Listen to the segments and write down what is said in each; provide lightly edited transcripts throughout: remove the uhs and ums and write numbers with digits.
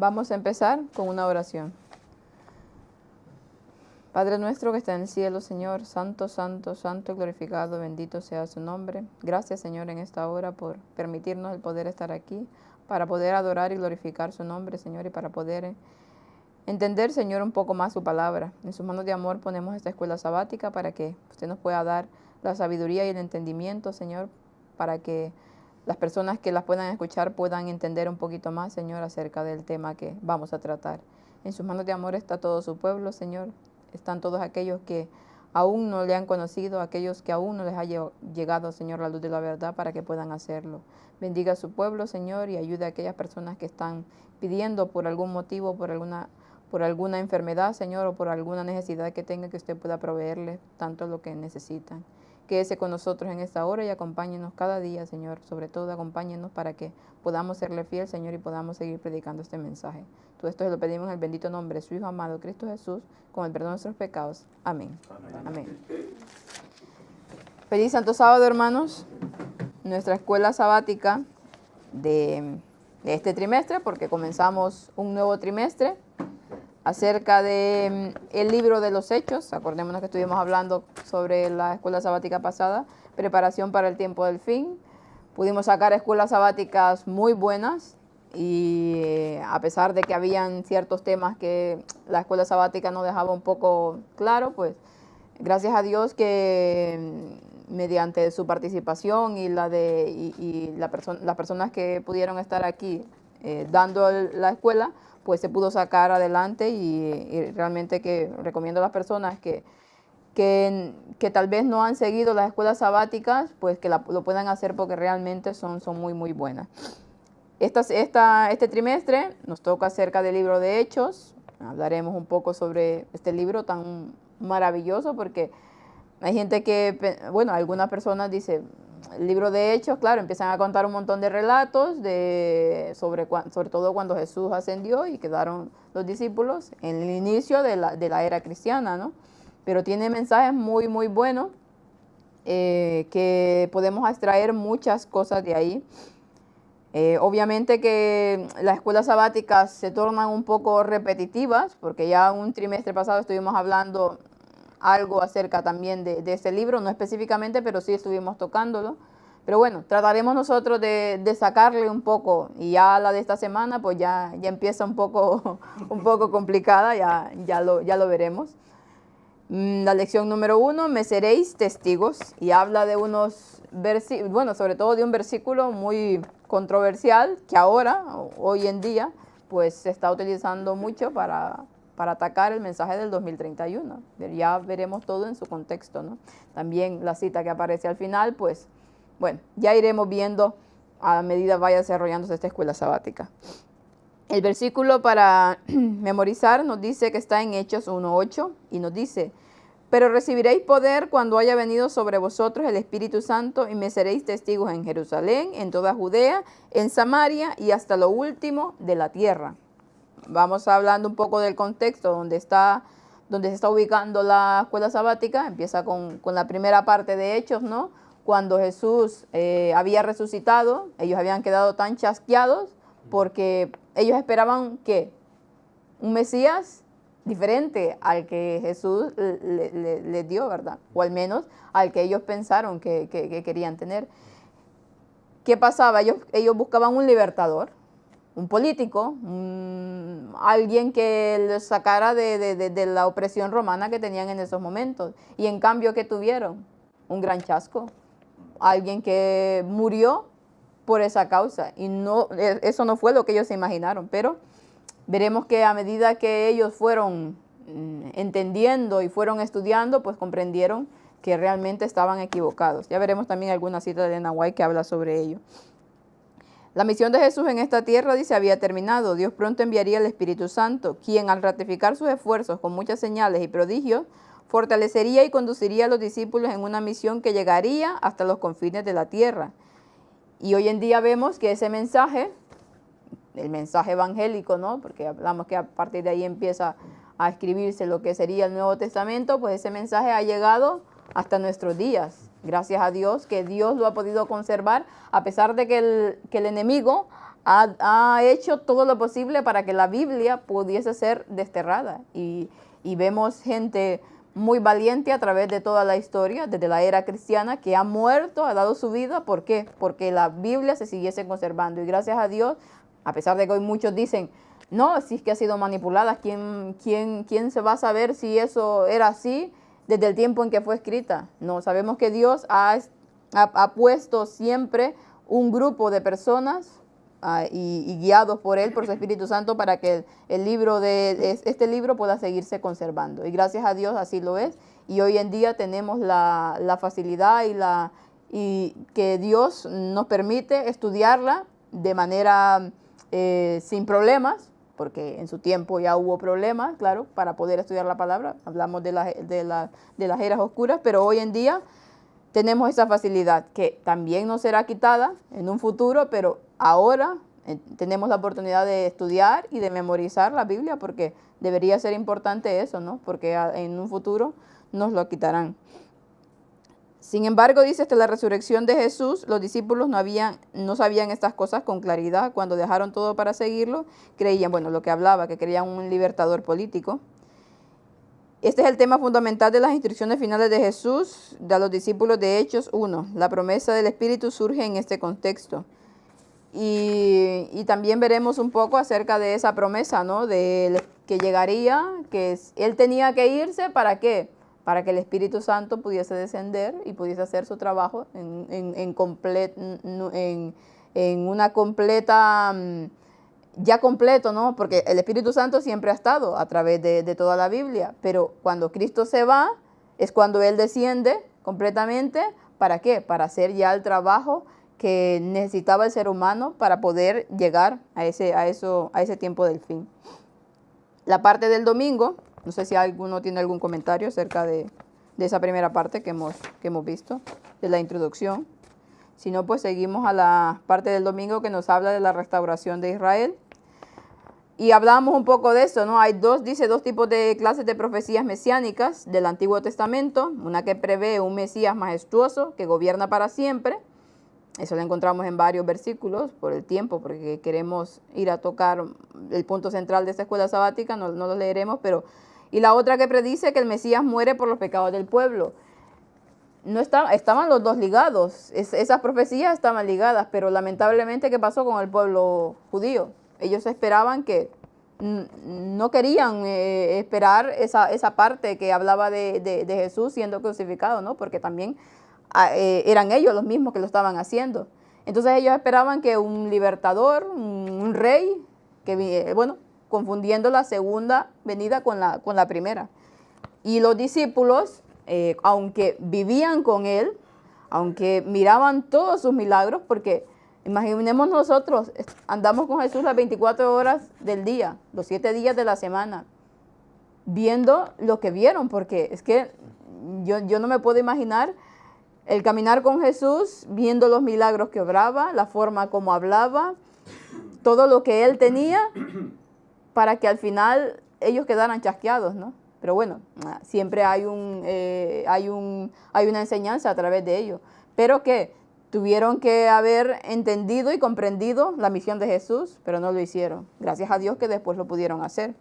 Vamos a empezar con una oración. Padre nuestro que está en el cielo, Señor, santo, santo, santo y glorificado, bendito sea su nombre. Gracias, Señor, en esta hora por permitirnos el poder estar aquí, para poder adorar y glorificar su nombre, Señor, y para poder entender, Señor, un poco más su palabra. En sus manos de amor ponemos esta escuela sabática para que usted nos pueda dar la sabiduría y el entendimiento, Señor, para que las personas que las puedan escuchar puedan entender un poquito más, Señor, acerca del tema que vamos a tratar. En sus manos de amor está todo su pueblo, Señor. Están todos aquellos que aún no le han conocido, aquellos que aún no les ha llegado, Señor, la luz de la verdad para que puedan hacerlo. Bendiga a su pueblo, Señor, y ayude a aquellas personas que están pidiendo por algún motivo, por alguna enfermedad, Señor, o por alguna necesidad que tenga, que usted pueda proveerles tanto lo que necesitan. Quédese con nosotros en esta hora y acompáñenos cada día, Señor. Sobre todo, acompáñenos para que podamos serle fiel, Señor, y podamos seguir predicando este mensaje. Todo esto se lo pedimos en el bendito nombre de su Hijo amado, Cristo Jesús, con el perdón de nuestros pecados. Amén. Amén. Amén. Feliz Santo Sábado, hermanos. Nuestra escuela sabática de este trimestre, porque comenzamos un nuevo trimestre, acerca de el libro de los Hechos. Acordémonos que estuvimos hablando sobre la escuela sabática pasada, preparación para el tiempo del fin. Pudimos sacar escuelas sabáticas muy buenas y a pesar de que habían ciertos temas que la escuela sabática nos dejaba un poco claro, pues gracias a Dios que mediante su participación y las personas que pudieron estar aquí dando la escuela, pues se pudo sacar adelante y realmente que recomiendo a las personas que tal vez no han seguido las escuelas sabáticas, pues que lo puedan hacer porque realmente son muy, muy buenas. Este trimestre nos toca acerca del libro de Hechos. Hablaremos un poco sobre este libro tan maravilloso porque hay gente que, bueno, algunas personas dicen, el libro de Hechos, claro, empiezan a contar un montón de relatos sobre todo cuando Jesús ascendió y quedaron los discípulos en el inicio de la era cristiana, ¿no? Pero tiene mensajes muy, muy buenos que podemos extraer muchas cosas de ahí. Obviamente que las escuelas sabáticas se tornan un poco repetitivas, porque ya un trimestre pasado estuvimos hablando algo acerca también de este libro, no específicamente, pero sí estuvimos tocándolo. Pero bueno, trataremos nosotros de sacarle un poco, y ya la de esta semana pues ya empieza un poco complicada, ya lo veremos. La lección número 1, me seréis testigos, y habla de unos versículos, bueno, sobre todo de un versículo muy controversial que ahora, hoy en día, pues se está utilizando mucho para atacar el mensaje del 2031. Ya veremos todo en su contexto, ¿no? También la cita que aparece al final, pues, bueno, ya iremos viendo a medida vaya desarrollándose esta escuela sabática. El versículo para memorizar nos dice que está en Hechos 1:8 y nos dice, pero recibiréis poder cuando haya venido sobre vosotros el Espíritu Santo y me seréis testigos en Jerusalén, en toda Judea, en Samaria y hasta lo último de la tierra. Vamos hablando un poco del contexto donde se está ubicando la escuela sabática. Empieza con la primera parte de Hechos, ¿no? Cuando Jesús había resucitado, ellos habían quedado tan chasqueados porque ellos esperaban que un Mesías diferente al que Jesús les dio, ¿verdad? O al menos al que ellos pensaron que querían tener. ¿Qué pasaba? Ellos buscaban un libertador, un político, alguien que les sacara de la opresión romana que tenían en esos momentos. Y en cambio, ¿qué tuvieron? Un gran chasco. Alguien que murió por esa causa. Y eso no fue lo que ellos se imaginaron. Pero veremos que a medida que ellos fueron entendiendo y fueron estudiando, pues comprendieron que realmente estaban equivocados. Ya veremos también alguna cita de Ellen White que habla sobre ello. La misión de Jesús en esta tierra, dice, había terminado. Dios pronto enviaría el Espíritu Santo, quien al ratificar sus esfuerzos con muchas señales y prodigios, fortalecería y conduciría a los discípulos en una misión que llegaría hasta los confines de la tierra. Y hoy en día vemos que ese mensaje, el mensaje evangélico, ¿no? Porque hablamos que a partir de ahí empieza a escribirse lo que sería el Nuevo Testamento, pues ese mensaje ha llegado hasta nuestros días. Gracias a Dios que Dios lo ha podido conservar, a pesar de que el enemigo ha hecho todo lo posible para que la Biblia pudiese ser desterrada. Y vemos gente muy valiente a través de toda la historia, desde la era cristiana, que ha muerto, ha dado su vida. ¿Por qué? Porque la Biblia se siguiese conservando. Y gracias a Dios, a pesar de que hoy muchos dicen, no, si es que ha sido manipulada, ¿quién se va a saber si eso era así desde el tiempo en que fue escrita? No, sabemos que Dios ha puesto siempre un grupo de personas y guiados por Él, por su Espíritu Santo, para que este libro pueda seguirse conservando. Y gracias a Dios así lo es. Y hoy en día tenemos la facilidad y que Dios nos permite estudiarla de manera sin problemas, porque en su tiempo ya hubo problemas, claro, para poder estudiar la palabra. Hablamos de las eras oscuras, pero hoy en día tenemos esa facilidad que también nos será quitada en un futuro, pero ahora tenemos la oportunidad de estudiar y de memorizar la Biblia, porque debería ser importante eso, ¿no? Porque en un futuro nos lo quitarán. Sin embargo, dice, hasta la resurrección de Jesús, los discípulos no sabían estas cosas con claridad. Cuando dejaron todo para seguirlo, creían, bueno, lo que hablaba, que creían un libertador político. Este es el tema fundamental de las instrucciones finales de Jesús a los discípulos de Hechos 1. La promesa del Espíritu surge en este contexto. Y también veremos un poco acerca de esa promesa, ¿no? De que llegaría, que Él tenía que irse, ¿para qué? Para que el Espíritu Santo pudiese descender y pudiese hacer su trabajo en una completa, ya completo, ¿no? Porque el Espíritu Santo siempre ha estado a través de toda la Biblia, pero cuando Cristo se va, es cuando Él desciende completamente. ¿Para qué? Para hacer ya el trabajo que necesitaba el ser humano para poder llegar a ese tiempo del fin. La parte del domingo, no sé si alguno tiene algún comentario acerca de esa primera parte que hemos visto, de la introducción. Si no, pues seguimos a la parte del domingo que nos habla de la restauración de Israel. Y hablamos un poco de eso, ¿no? Hay dos tipos de clases de profecías mesiánicas del Antiguo Testamento. Una que prevé un Mesías majestuoso que gobierna para siempre. Eso lo encontramos en varios versículos por el tiempo, porque queremos ir a tocar el punto central de esta escuela sabática, no lo leeremos, pero... Y la otra que predice que el Mesías muere por los pecados del pueblo. No estaban los dos ligados, esas profecías estaban ligadas, pero lamentablemente, ¿qué pasó con el pueblo judío? Ellos esperaban no querían esperar esa parte que hablaba de Jesús siendo crucificado, ¿no? Porque también eran ellos los mismos que lo estaban haciendo. Entonces ellos esperaban que un libertador, un rey, confundiendo la segunda venida con la primera. Y los discípulos, aunque vivían con Él, aunque miraban todos sus milagros, porque imaginemos nosotros, andamos con Jesús las 24 horas del día, los 7 días de la semana, viendo lo que vieron, porque es que yo no me puedo imaginar el caminar con Jesús, viendo los milagros que obraba, la forma como hablaba, todo lo que Él tenía, para que al final ellos quedaran chasqueados, ¿no? Pero bueno, siempre hay una enseñanza a través de ello. Pero que tuvieron que haber entendido y comprendido la misión de Jesús, pero no lo hicieron. Gracias a Dios que después lo pudieron hacer.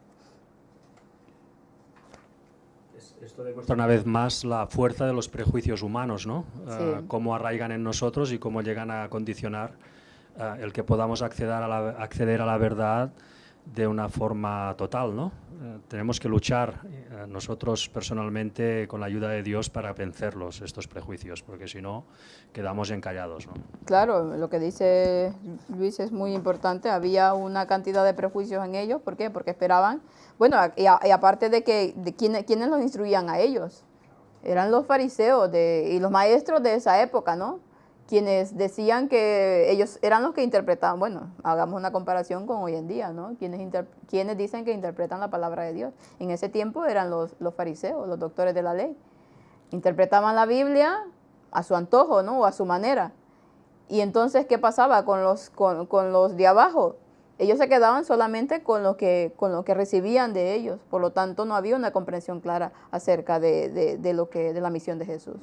Esto demuestra una vez más la fuerza de los prejuicios humanos, ¿no? Sí. Cómo arraigan en nosotros y cómo llegan a condicionar el que podamos acceder a la verdad de una forma total, ¿no? Tenemos que luchar nosotros personalmente con la ayuda de Dios para vencerlos, estos prejuicios, porque si no, quedamos encallados, ¿no? Claro, lo que dice Luis es muy importante. Había una cantidad de prejuicios en ellos. ¿Por qué? Porque esperaban, bueno, y aparte de ¿quiénes los instruían a ellos? Eran los fariseos y los maestros de esa época, ¿no? Quienes decían que ellos eran los que interpretaban, bueno, hagamos una comparación con hoy en día, ¿no? Quienes dicen que interpretan la palabra de Dios. En ese tiempo eran los fariseos, los doctores de la ley. Interpretaban la Biblia a su antojo, ¿no? O a su manera. Y entonces, ¿qué pasaba con los de abajo? Ellos se quedaban solamente con lo que recibían de ellos. Por lo tanto, no había una comprensión clara acerca de la misión de Jesús.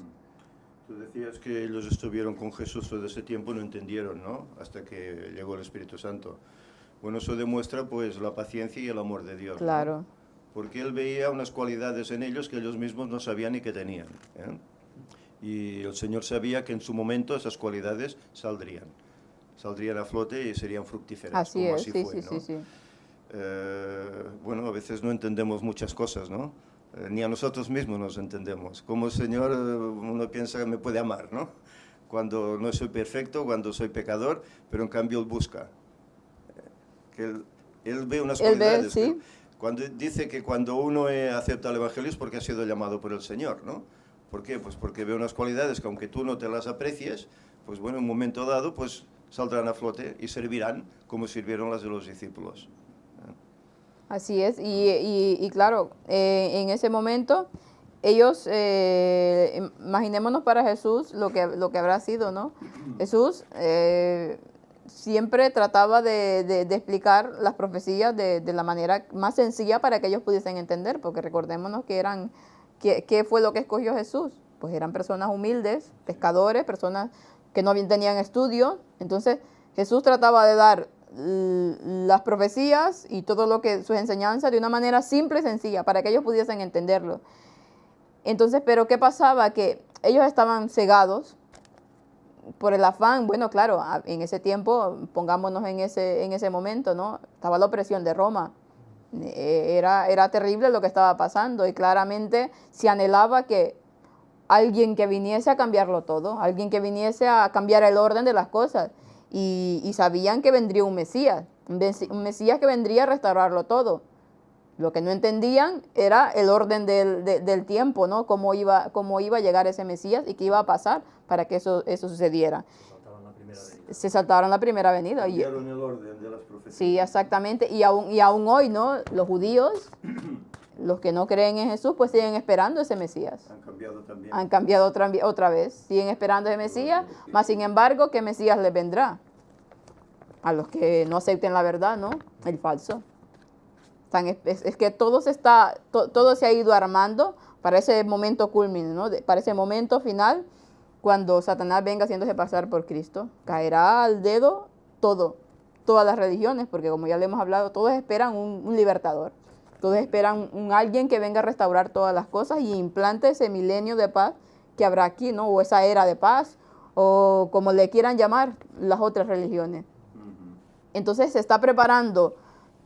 Tú decías que ellos estuvieron con Jesús todo ese tiempo y no entendieron, ¿no? Hasta que llegó el Espíritu Santo. Bueno, eso demuestra pues la paciencia y el amor de Dios, Claro. ¿no? Porque Él veía unas cualidades en ellos que ellos mismos no sabían ni que tenían, ¿eh? Y el Señor sabía que en su momento esas cualidades saldrían a flote y serían fructíferas. Así como es, así sí, fue, sí, ¿no? sí, sí. Bueno, a veces no entendemos muchas cosas, ¿no? Ni a nosotros mismos nos entendemos. Como el Señor, uno piensa que me puede amar, ¿no? Cuando no soy perfecto, cuando soy pecador, pero en cambio Él busca. Que él ve unas Él ve, cualidades. sí. Cuando dice que cuando uno acepta el Evangelio es porque ha sido llamado por el Señor, ¿no? ¿Por qué? Pues porque ve unas cualidades que aunque tú no te las aprecies, pues bueno, en un momento dado, pues saldrán a flote y servirán como sirvieron las de los discípulos. Así es, y claro, en ese momento ellos, imaginémonos para Jesús lo que habrá sido, ¿no? Jesús siempre trataba de explicar las profecías de la manera más sencilla para que ellos pudiesen entender, porque recordémonos ¿qué fue lo que escogió Jesús? Pues eran personas humildes, pescadores, personas que no tenían estudio. Entonces Jesús trataba de dar las profecías y todo lo que sus enseñanzas de una manera simple y sencilla para que ellos pudiesen entenderlo. Entonces, pero ¿qué pasaba? Que ellos estaban cegados por el afán. Bueno, claro, en ese tiempo, pongámonos en ese momento, ¿no? Estaba la opresión de Roma. Era terrible lo que estaba pasando y claramente se anhelaba que alguien que viniese a cambiarlo todo, alguien que viniese a cambiar el orden de las cosas. Y sabían que vendría un Mesías que vendría a restaurarlo todo. Lo que no entendían era el orden del tiempo, ¿no? Cómo iba a llegar ese Mesías y qué iba a pasar para que eso sucediera. Se saltaron la primera venida. Cambiaron el orden de las profecías. Sí, exactamente. Y aún hoy, ¿no? Los judíos, los que no creen en Jesús, pues siguen esperando ese Mesías. Han cambiado también. Han cambiado otra vez. Siguen esperando ese Mesías, más sin embargo, ¿qué Mesías les vendrá? A los que no acepten la verdad, ¿no? El falso. Es que todo se ha ido armando para ese momento culmine, ¿no? Para ese momento final, cuando Satanás venga haciéndose pasar por Cristo. Caerá al dedo todas las religiones, porque como ya le hemos hablado, todos esperan un libertador. Todos esperan alguien que venga a restaurar todas las cosas y implante ese milenio de paz que habrá aquí, ¿no? O esa era de paz, o como le quieran llamar las otras religiones. Entonces se está preparando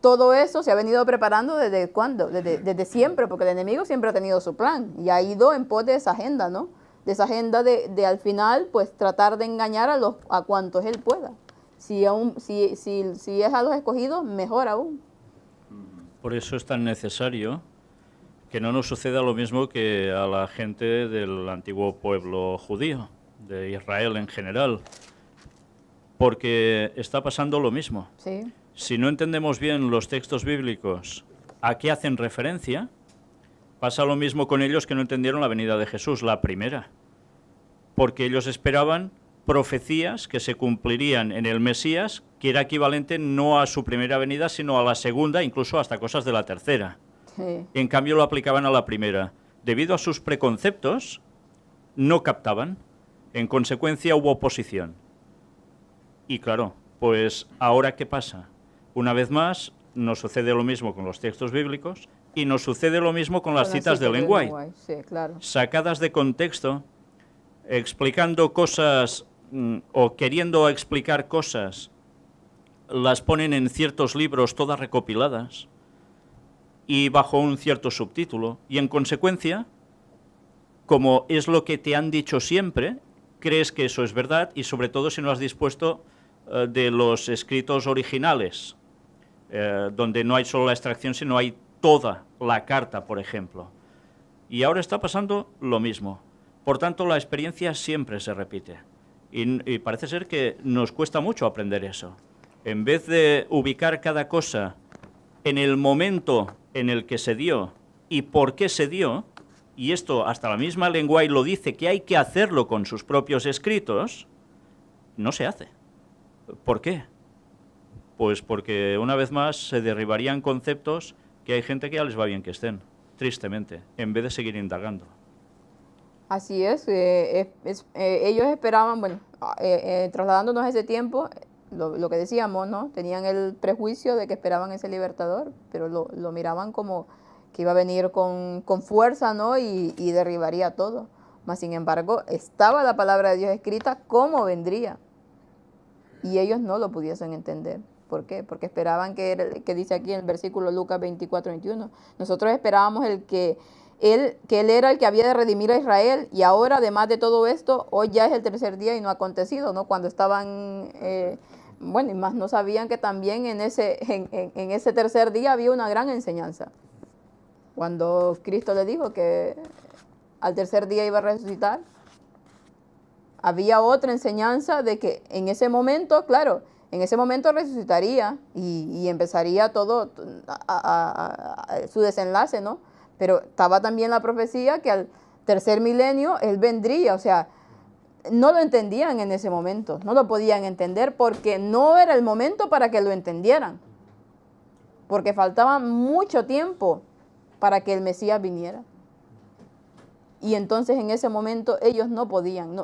todo eso, se ha venido preparando ¿desde cuándo? Desde siempre, porque el enemigo siempre ha tenido su plan y ha ido en pos de esa agenda, ¿no? De esa agenda de al final, pues tratar de engañar a cuantos él pueda. Si es a los escogidos, mejor aún. Por eso es tan necesario que no nos suceda lo mismo que a la gente del antiguo pueblo judío, de Israel en general, porque está pasando lo mismo. Sí. Si no entendemos bien los textos bíblicos a qué hacen referencia, pasa lo mismo con ellos que no entendieron la venida de Jesús, la primera, porque ellos esperaban profecías que se cumplirían en el Mesías, que era equivalente no a su primera venida, sino a la segunda, incluso hasta cosas de la tercera. Sí. En cambio lo aplicaban a la primera. Debido a sus preconceptos, no captaban. En consecuencia hubo oposición. Y claro, pues ¿ahora qué pasa? Una vez más, nos sucede lo mismo con los textos bíblicos y nos sucede lo mismo con las citas de Ellen White. Sí, claro. Sacadas de contexto, explicando cosas o queriendo explicar cosas, las ponen en ciertos libros todas recopiladas y bajo un cierto subtítulo. Y en consecuencia, como es lo que te han dicho siempre, crees que eso es verdad y sobre todo si no has dispuesto de los escritos originales, donde no hay solo la extracción, sino hay toda la carta, por ejemplo. Y ahora está pasando lo mismo. Por tanto, la experiencia siempre se repite. Y parece ser que nos cuesta mucho aprender eso. En vez de ubicar cada cosa en el momento en el que se dio y por qué se dio, y esto hasta la misma Ellen White lo dice, que hay que hacerlo con sus propios escritos, no se hace. ¿Por qué? Pues porque una vez más se derribarían conceptos que hay gente que ya les va bien que estén, tristemente, en vez de seguir indagando. Así es, ellos esperaban, bueno, trasladándonos a ese tiempo, lo que decíamos, ¿no? Tenían el prejuicio de que esperaban ese libertador, pero lo miraban como que iba a venir con fuerza, ¿no? Y derribaría todo. Mas, sin embargo, estaba la palabra de Dios escrita cómo vendría. Y ellos no lo pudiesen entender. ¿Por qué? Porque esperaban que dice aquí en el versículo Lucas 24:21, nosotros esperábamos que él era el que había de redimir a Israel, y ahora, además de todo esto, hoy ya es el tercer día y no ha acontecido, ¿no? Cuando estaban, bueno, y más no sabían que también en ese tercer día había una gran enseñanza. Cuando Cristo le dijo que al tercer día iba a resucitar, había otra enseñanza de que en ese momento, claro, en ese momento resucitaría y empezaría todo su desenlace, ¿no? Pero estaba también la profecía que al tercer milenio Él vendría, o sea, no lo entendían en ese momento, no lo podían entender porque no era el momento para que lo entendieran, porque faltaba mucho tiempo para que el Mesías viniera. Y entonces en ese momento ellos no podían,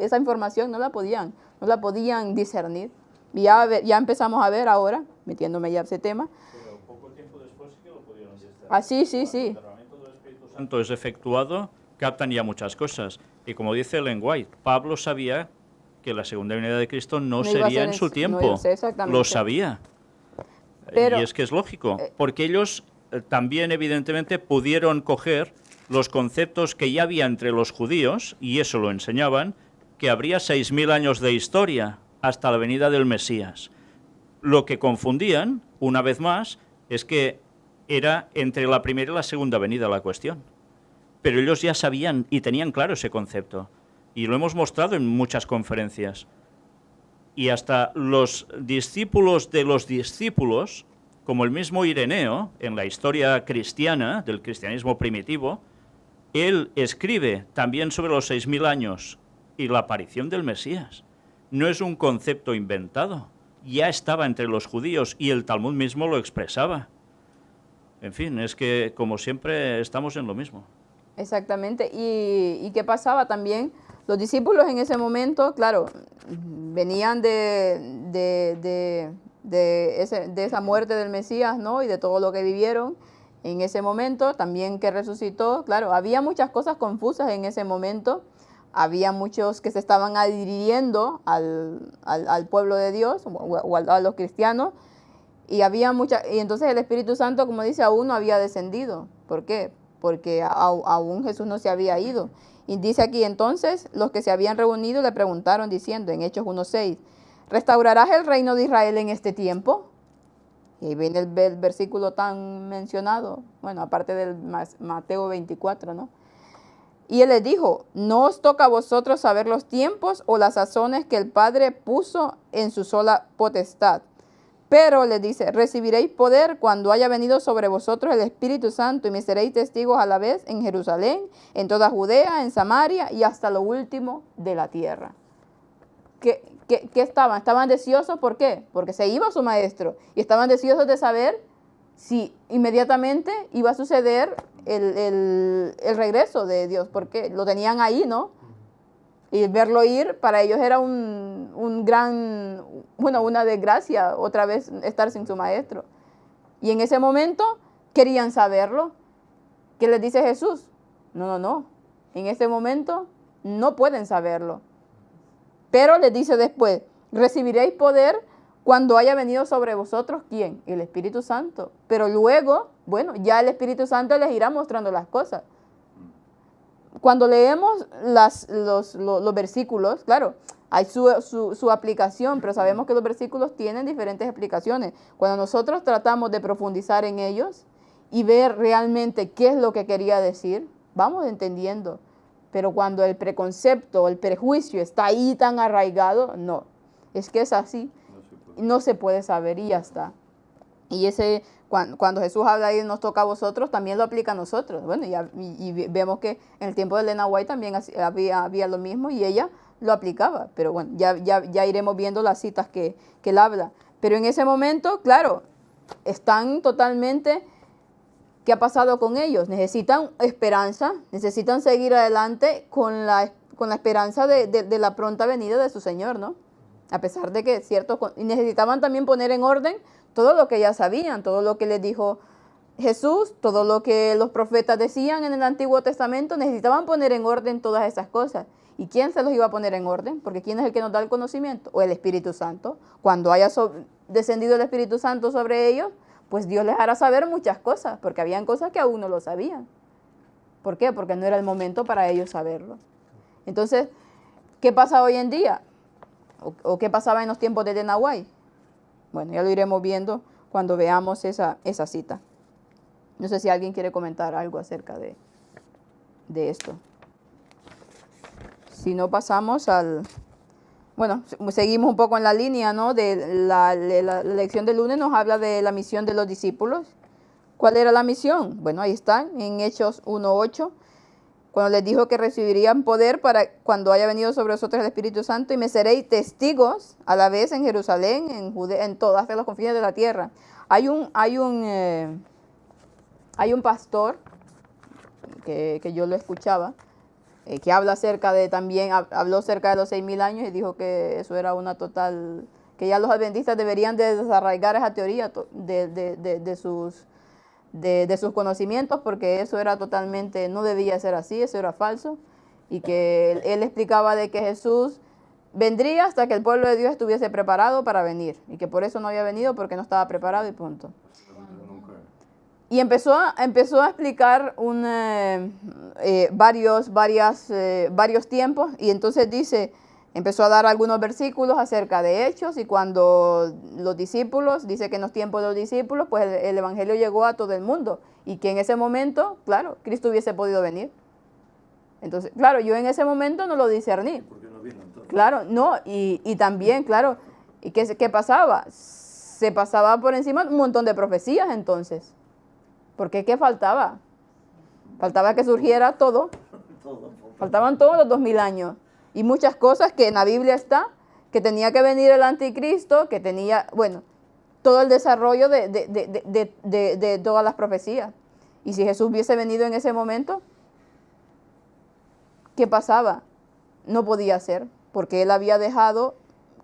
esa información no la podían discernir. Y ya empezamos a ver ahora, metiéndome ya a ese tema. Pero poco tiempo después sí que lo pudieron discernir. Ah, sí. Cuando el derramamiento del Espíritu Santo es efectuado, captan ya muchas cosas. Y como dice Ellen White, Pablo sabía que la segunda venida de Cristo no sería en su tiempo. No iba a ser exactamente. Lo sabía. Pero, y es que es lógico, porque ellos también evidentemente pudieron coger los conceptos que ya había entre los judíos, y eso lo enseñaban, que habría 6.000 años de historia hasta la venida del Mesías. Lo que confundían, una vez más, es que era entre la primera y la segunda venida la cuestión. Pero ellos ya sabían y tenían claro ese concepto, y lo hemos mostrado en muchas conferencias. Y hasta los discípulos de los discípulos, como el mismo Ireneo, en la historia cristiana, del cristianismo primitivo, él escribe también sobre los 6.000 años y la aparición del Mesías. No es un concepto inventado, ya estaba entre los judíos y el Talmud mismo lo expresaba. En fin, es que como siempre estamos en lo mismo. Exactamente. ¿Y qué pasaba también? Los discípulos en ese momento, claro, venían de esa muerte del Mesías, ¿no? Y de todo lo que vivieron en ese momento, también que resucitó. Claro, había muchas cosas confusas en ese momento. Había muchos que se estaban adhiriendo al pueblo de Dios o a los cristianos. Y entonces el Espíritu Santo, como dice, aún no había descendido. ¿Por qué? Porque aún Jesús no se había ido. Y dice aquí, entonces, los que se habían reunido le preguntaron diciendo, en Hechos 1:6, ¿restaurarás el reino de Israel en este tiempo? Y ahí viene el versículo tan mencionado, bueno, aparte del Mateo 24, ¿no? Y él les dijo, no os toca a vosotros saber los tiempos o las sazones que el Padre puso en su sola potestad. Pero les dice, recibiréis poder cuando haya venido sobre vosotros el Espíritu Santo y me seréis testigos a la vez en Jerusalén, en toda Judea, en Samaria y hasta lo último de la tierra. ¿Qué estaban? Estaban deseosos, ¿por qué? Porque se iba su maestro y estaban deseosos de saber si inmediatamente iba a suceder el regreso de Dios, porque lo tenían ahí, ¿no? Y verlo ir para ellos era una desgracia otra vez estar sin su maestro. Y en ese momento querían saberlo. ¿Qué les dice Jesús? No. En ese momento no pueden saberlo. Pero les dice después, recibiréis poder cuando haya venido sobre vosotros, ¿quién? El Espíritu Santo. Pero luego, bueno, ya el Espíritu Santo les irá mostrando las cosas. Cuando leemos los versículos, claro, hay su aplicación, pero sabemos que los versículos tienen diferentes explicaciones. Cuando nosotros tratamos de profundizar en ellos y ver realmente qué es lo que quería decir, vamos entendiendo. Pero cuando el preconcepto, el prejuicio está ahí tan arraigado, no. Es que es así. No se puede saber y ya está. Y cuando Jesús habla y nos toca a vosotros, también lo aplica a nosotros. Bueno, y vemos que en el tiempo de Elena White también había lo mismo y ella lo aplicaba. Pero bueno, ya iremos viendo las citas que él habla. Pero en ese momento, claro, están totalmente ¿qué ha pasado con ellos? Necesitan esperanza, necesitan seguir adelante con la esperanza de la pronta venida de su Señor, ¿no? A pesar de que y necesitaban también poner en orden todo lo que ya sabían, todo lo que les dijo Jesús, todo lo que los profetas decían en el Antiguo Testamento, necesitaban poner en orden todas esas cosas. ¿Y quién se los iba a poner en orden? Porque ¿quién es el que nos da el conocimiento? O el Espíritu Santo. Cuando haya descendido el Espíritu Santo sobre ellos, pues Dios les hará saber muchas cosas, porque habían cosas que aún no lo sabían. ¿Por qué? Porque no era el momento para ellos saberlo. Entonces, ¿qué pasa hoy en día? ¿O qué pasaba en los tiempos de Tenahuay? Bueno, ya lo iremos viendo cuando veamos esa cita. No sé si alguien quiere comentar algo acerca de esto. Si no, pasamos bueno, seguimos un poco en la línea, ¿no? De la lección del lunes nos habla de la misión de los discípulos. ¿Cuál era la misión? Bueno, ahí están, en Hechos 1:8, cuando les dijo que recibirían poder para cuando haya venido sobre vosotros el Espíritu Santo, y me seréis testigos a la vez en Jerusalén, en Judea, en todas hasta los confines de la tierra. Hay un pastor que yo lo escuchaba, que habla acerca habló cerca de los 6.000 años y dijo que eso era una total, que ya los adventistas deberían de desarraigar esa teoría de sus conocimientos, porque eso era totalmente, no debía ser así, eso era falso, y que él explicaba de que Jesús vendría hasta que el pueblo de Dios estuviese preparado para venir, y que por eso no había venido, porque no estaba preparado y punto. Y empezó a explicar varios tiempos, y entonces empezó a dar algunos versículos acerca de hechos, y cuando los discípulos, dice que en los tiempos de los discípulos, pues el evangelio llegó a todo el mundo, y que en ese momento, claro, Cristo hubiese podido venir. Entonces, claro, yo en ese momento no lo discerní. ¿Por qué no vino entonces? Claro, no, y también, claro, ¿y qué pasaba? Se pasaba por encima un montón de profecías entonces. Porque ¿qué faltaba? Faltaba que surgiera todo. Faltaban todos los 2.000 años. Y muchas cosas que en la Biblia está, que tenía que venir el anticristo, que tenía, bueno, todo el desarrollo de todas las profecías. Y si Jesús hubiese venido en ese momento, ¿qué pasaba? No podía ser, porque Él había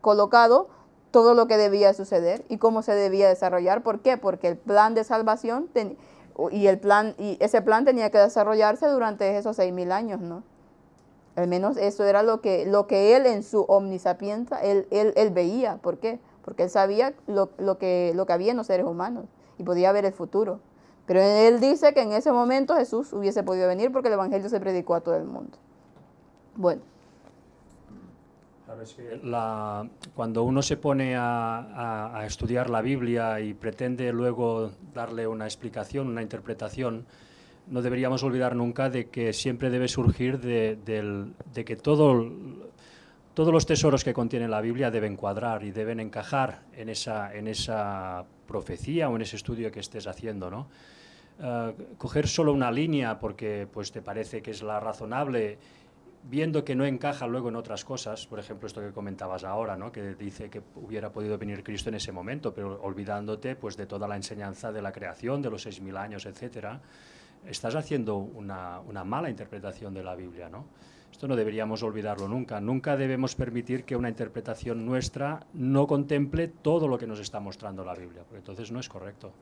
colocado todo lo que debía suceder y cómo se debía desarrollar. ¿Por qué? Porque el plan de salvación y ese plan tenía que desarrollarse durante esos 6.000 años, ¿no? Al menos eso era lo que Él en su omnisapiencia, él veía. ¿Por qué? Porque Él sabía lo que había en los seres humanos y podía ver el futuro. Pero Él dice que en ese momento Jesús hubiese podido venir porque el evangelio se predicó a todo el mundo. Bueno. Claro, es que cuando uno se pone a estudiar la Biblia y pretende luego darle una explicación, una interpretación, no deberíamos olvidar nunca de que siempre debe surgir de que todos los tesoros que contiene la Biblia deben cuadrar y deben encajar en esa profecía o en ese estudio que estés haciendo, ¿no? Coger solo una línea porque pues, te parece que es la razonable, viendo que no encaja luego en otras cosas, por ejemplo esto que comentabas ahora, ¿no? Que dice que hubiera podido venir Cristo en ese momento, pero olvidándote pues, de toda la enseñanza de la creación, de los 6.000 años, etcétera, estás haciendo una mala interpretación de la Biblia, ¿no? Esto no deberíamos olvidarlo nunca. Nunca debemos permitir que una interpretación nuestra no contemple todo lo que nos está mostrando la Biblia, porque entonces no es correcto.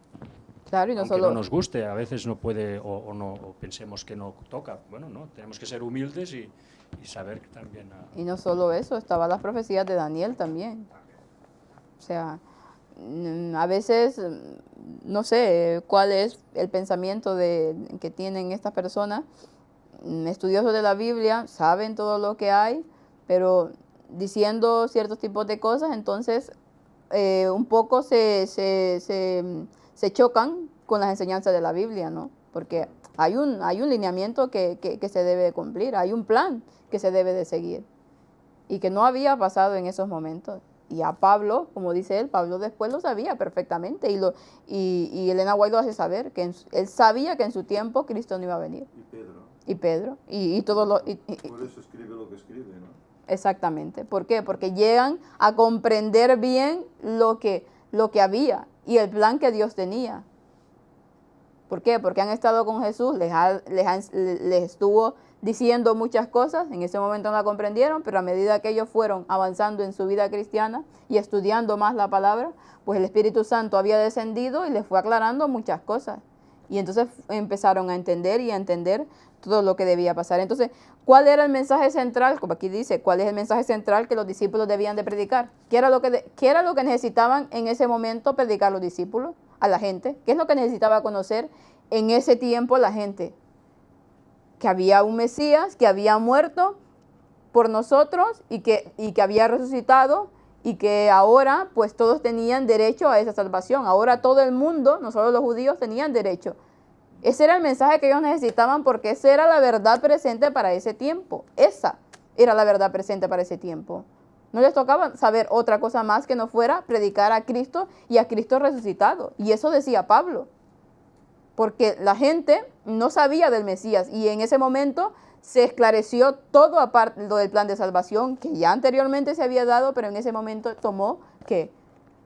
Claro, y no aunque solo no nos guste, a veces no puede o pensemos que no toca. Bueno, no, tenemos que ser humildes y saber que también... Y no solo eso, estaban las profecías de Daniel también. O sea, a veces, no sé cuál es el pensamiento que tienen estas personas, estudiosos de la Biblia, saben todo lo que hay, pero diciendo ciertos tipos de cosas, entonces un poco se chocan con las enseñanzas de la Biblia, ¿no? Porque hay un lineamiento que se debe de cumplir, hay un plan que se debe de seguir y que no había pasado en esos momentos. Y a Pablo, como dice él, Pablo después lo sabía perfectamente y Elena White lo hace saber, que él sabía que en su tiempo Cristo no iba a venir. Y Pedro. Y todo lo... Por eso escribe lo que escribe, ¿no? Exactamente. ¿Por qué? Porque llegan a comprender bien lo que había y el plan que Dios tenía. ¿Por qué? Porque han estado con Jesús, les estuvo diciendo muchas cosas, en ese momento no la comprendieron, pero a medida que ellos fueron avanzando en su vida cristiana y estudiando más la palabra, pues el Espíritu Santo había descendido y les fue aclarando muchas cosas. Y entonces empezaron a entender y a entender todo lo que debía pasar. Entonces, ¿cuál era el mensaje central? Como aquí dice, ¿cuál es el mensaje central que los discípulos debían de predicar? ¿Qué era lo que necesitaban en ese momento predicar los discípulos a la gente? ¿Qué es lo que necesitaba conocer en ese tiempo la gente? Que había un Mesías que había muerto por nosotros y que había resucitado y que ahora pues todos tenían derecho a esa salvación. Ahora todo el mundo, no solo los judíos, tenían derecho. Ese era el mensaje que ellos necesitaban porque esa era la verdad presente para ese tiempo. Esa era la verdad presente para ese tiempo. No les tocaba saber otra cosa más que no fuera predicar a Cristo y a Cristo resucitado. Y eso decía Pablo. Porque la gente no sabía del Mesías y en ese momento se esclareció todo aparte lo del plan de salvación que ya anteriormente se había dado, pero en ese momento tomó ¿qué?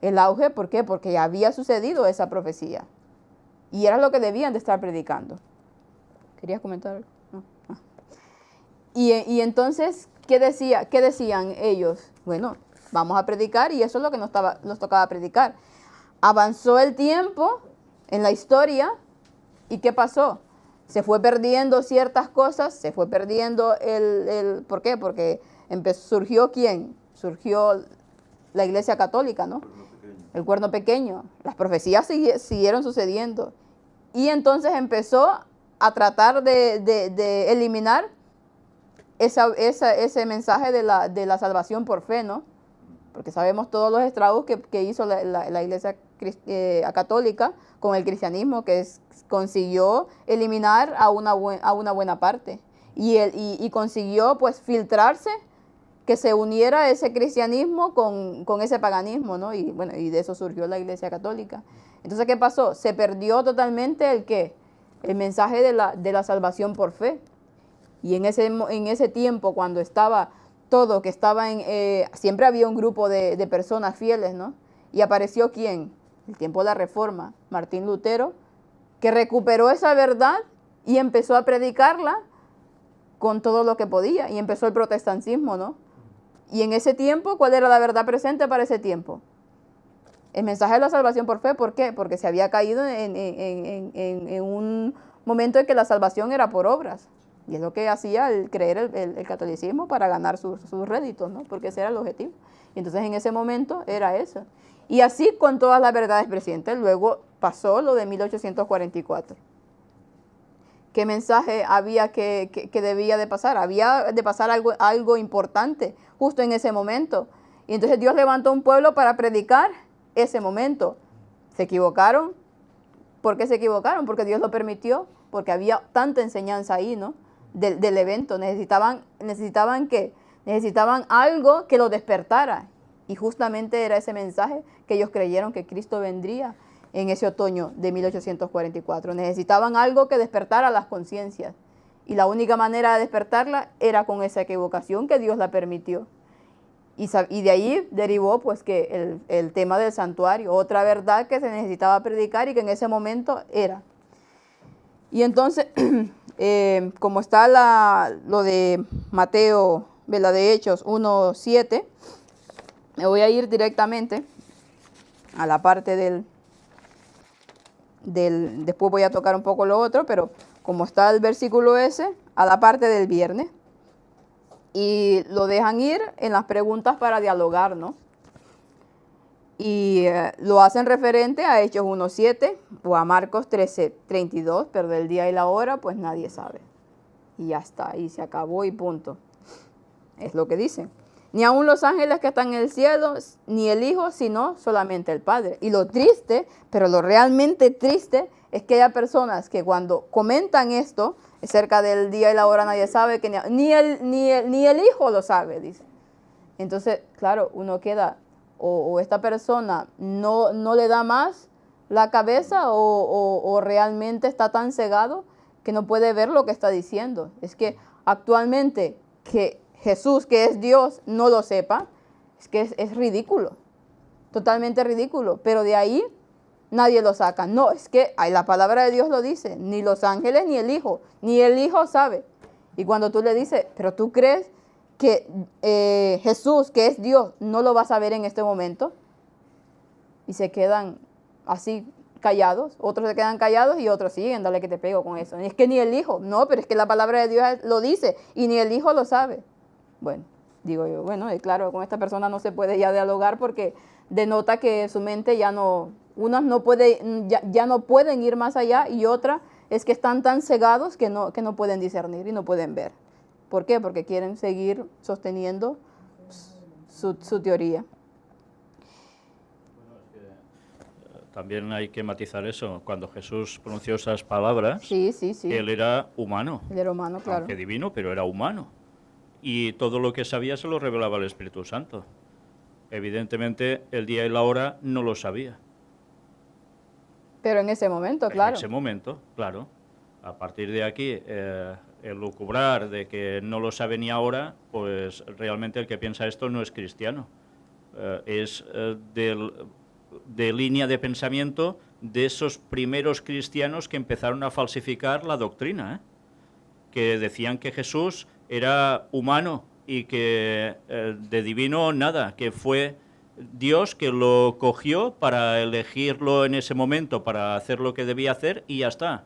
El auge. ¿Por qué? Porque ya había sucedido esa profecía. Y era lo que debían de estar predicando. ¿Querías comentar algo? No. Ah. Y entonces, ¿qué decían ellos? Bueno, vamos a predicar y eso es lo que nos tocaba predicar. Avanzó el tiempo en la historia y ¿qué pasó? Se fue perdiendo ciertas cosas, se fue perdiendo ¿por qué? Porque surgió ¿quién? Surgió la Iglesia Católica, ¿no? El cuerno pequeño. Las profecías siguieron sucediendo. Y entonces empezó a tratar de eliminar ese mensaje de la salvación por fe, ¿no? Porque sabemos todos los estragos que hizo la Iglesia Católica con el cristianismo, que consiguió eliminar a una buena parte. Y consiguió pues filtrarse, que se uniera ese cristianismo con ese paganismo, ¿no? Y bueno, y de eso surgió la Iglesia Católica. Entonces, ¿qué pasó? Se perdió totalmente el mensaje de la salvación por fe. Y en ese tiempo, cuando estaba todo, siempre había un grupo de personas fieles, ¿no? Y apareció ¿quién? El tiempo de la Reforma, Martín Lutero, que recuperó esa verdad y empezó a predicarla con todo lo que podía. Y empezó el protestantismo, ¿no? Y en ese tiempo, ¿cuál era la verdad presente para ese tiempo? El mensaje de la salvación por fe. ¿Por qué? Porque se había caído en un momento en que la salvación era por obras. Y es lo que hacía el creer el catolicismo para ganar sus réditos, ¿no? Porque ese era el objetivo. Y entonces en ese momento era eso. Y así con todas las verdades presentes. Luego pasó lo de 1844. ¿Qué mensaje había que debía de pasar? Había de pasar algo importante justo en ese momento. Y entonces Dios levantó un pueblo para predicar ese momento. ¿Se equivocaron? ¿Por qué se equivocaron? Porque Dios lo permitió, porque había tanta enseñanza ahí, ¿no? Del evento. Necesitaban ¿qué? Necesitaban algo que lo despertara. Y justamente era ese mensaje que ellos creyeron que Cristo vendría en ese otoño de 1844. Necesitaban algo que despertara las conciencias. Y la única manera de despertarla era con esa equivocación que Dios la permitió. Y de ahí derivó pues que el tema del santuario, otra verdad que se necesitaba predicar y que en ese momento era. Y entonces, como está lo de Mateo, la de Hechos 1:7, me voy a ir directamente a la parte después voy a tocar un poco lo otro, pero como está el versículo ese, a la parte del viernes. Y lo dejan ir en las preguntas para dialogar, ¿no? Y lo hacen referente a Hechos 1:7 o a Marcos 13:32, pero del día y la hora, pues nadie sabe. Y ya está, y se acabó y punto. Es lo que dicen. Ni aun los ángeles que están en el cielo, ni el Hijo, sino solamente el Padre. Y lo triste, pero lo realmente triste, es que haya personas que cuando comentan esto, cerca del día y la hora nadie sabe, que ni el Hijo lo sabe, dice. Entonces, claro, uno queda, o esta persona no le da más la cabeza, o realmente está tan cegado que no puede ver lo que está diciendo. Es que actualmente que Jesús, que es Dios, no lo sepa, es que es ridículo, totalmente ridículo. Pero de ahí nadie lo saca. No, es que la palabra de Dios lo dice, ni los ángeles ni el Hijo sabe. Y cuando tú le dices, pero tú crees que Jesús, que es Dios, no lo va a saber en este momento, y se quedan así callados, otros se quedan callados y otros siguen, dale que te pego con eso. Y es que ni el Hijo, no, pero es que la palabra de Dios lo dice y ni el Hijo lo sabe. Bueno, digo yo, bueno, claro, con esta persona no se puede ya dialogar porque denota que su mente ya no, unas ya no pueden ir más allá y otras es que están tan cegados que no pueden discernir y no pueden ver. ¿Por qué? Porque quieren seguir sosteniendo su teoría. También hay que matizar eso. Cuando Jesús pronunció esas palabras, Sí. él era humano. Él era humano, claro. Aunque divino, pero era humano. Y todo lo que sabía se lo revelaba el Espíritu Santo. Evidentemente, el día y la hora no lo sabía. Pero en ese momento, claro. En ese momento, claro. A partir de aquí, el lucubrar de que no lo sabe ni ahora, pues realmente el que piensa esto no es cristiano. Es de línea de pensamiento de esos primeros cristianos que empezaron a falsificar la doctrina, que decían que Jesús era humano y que de divino nada, que fue Dios que lo cogió para elegirlo en ese momento, para hacer lo que debía hacer y ya está.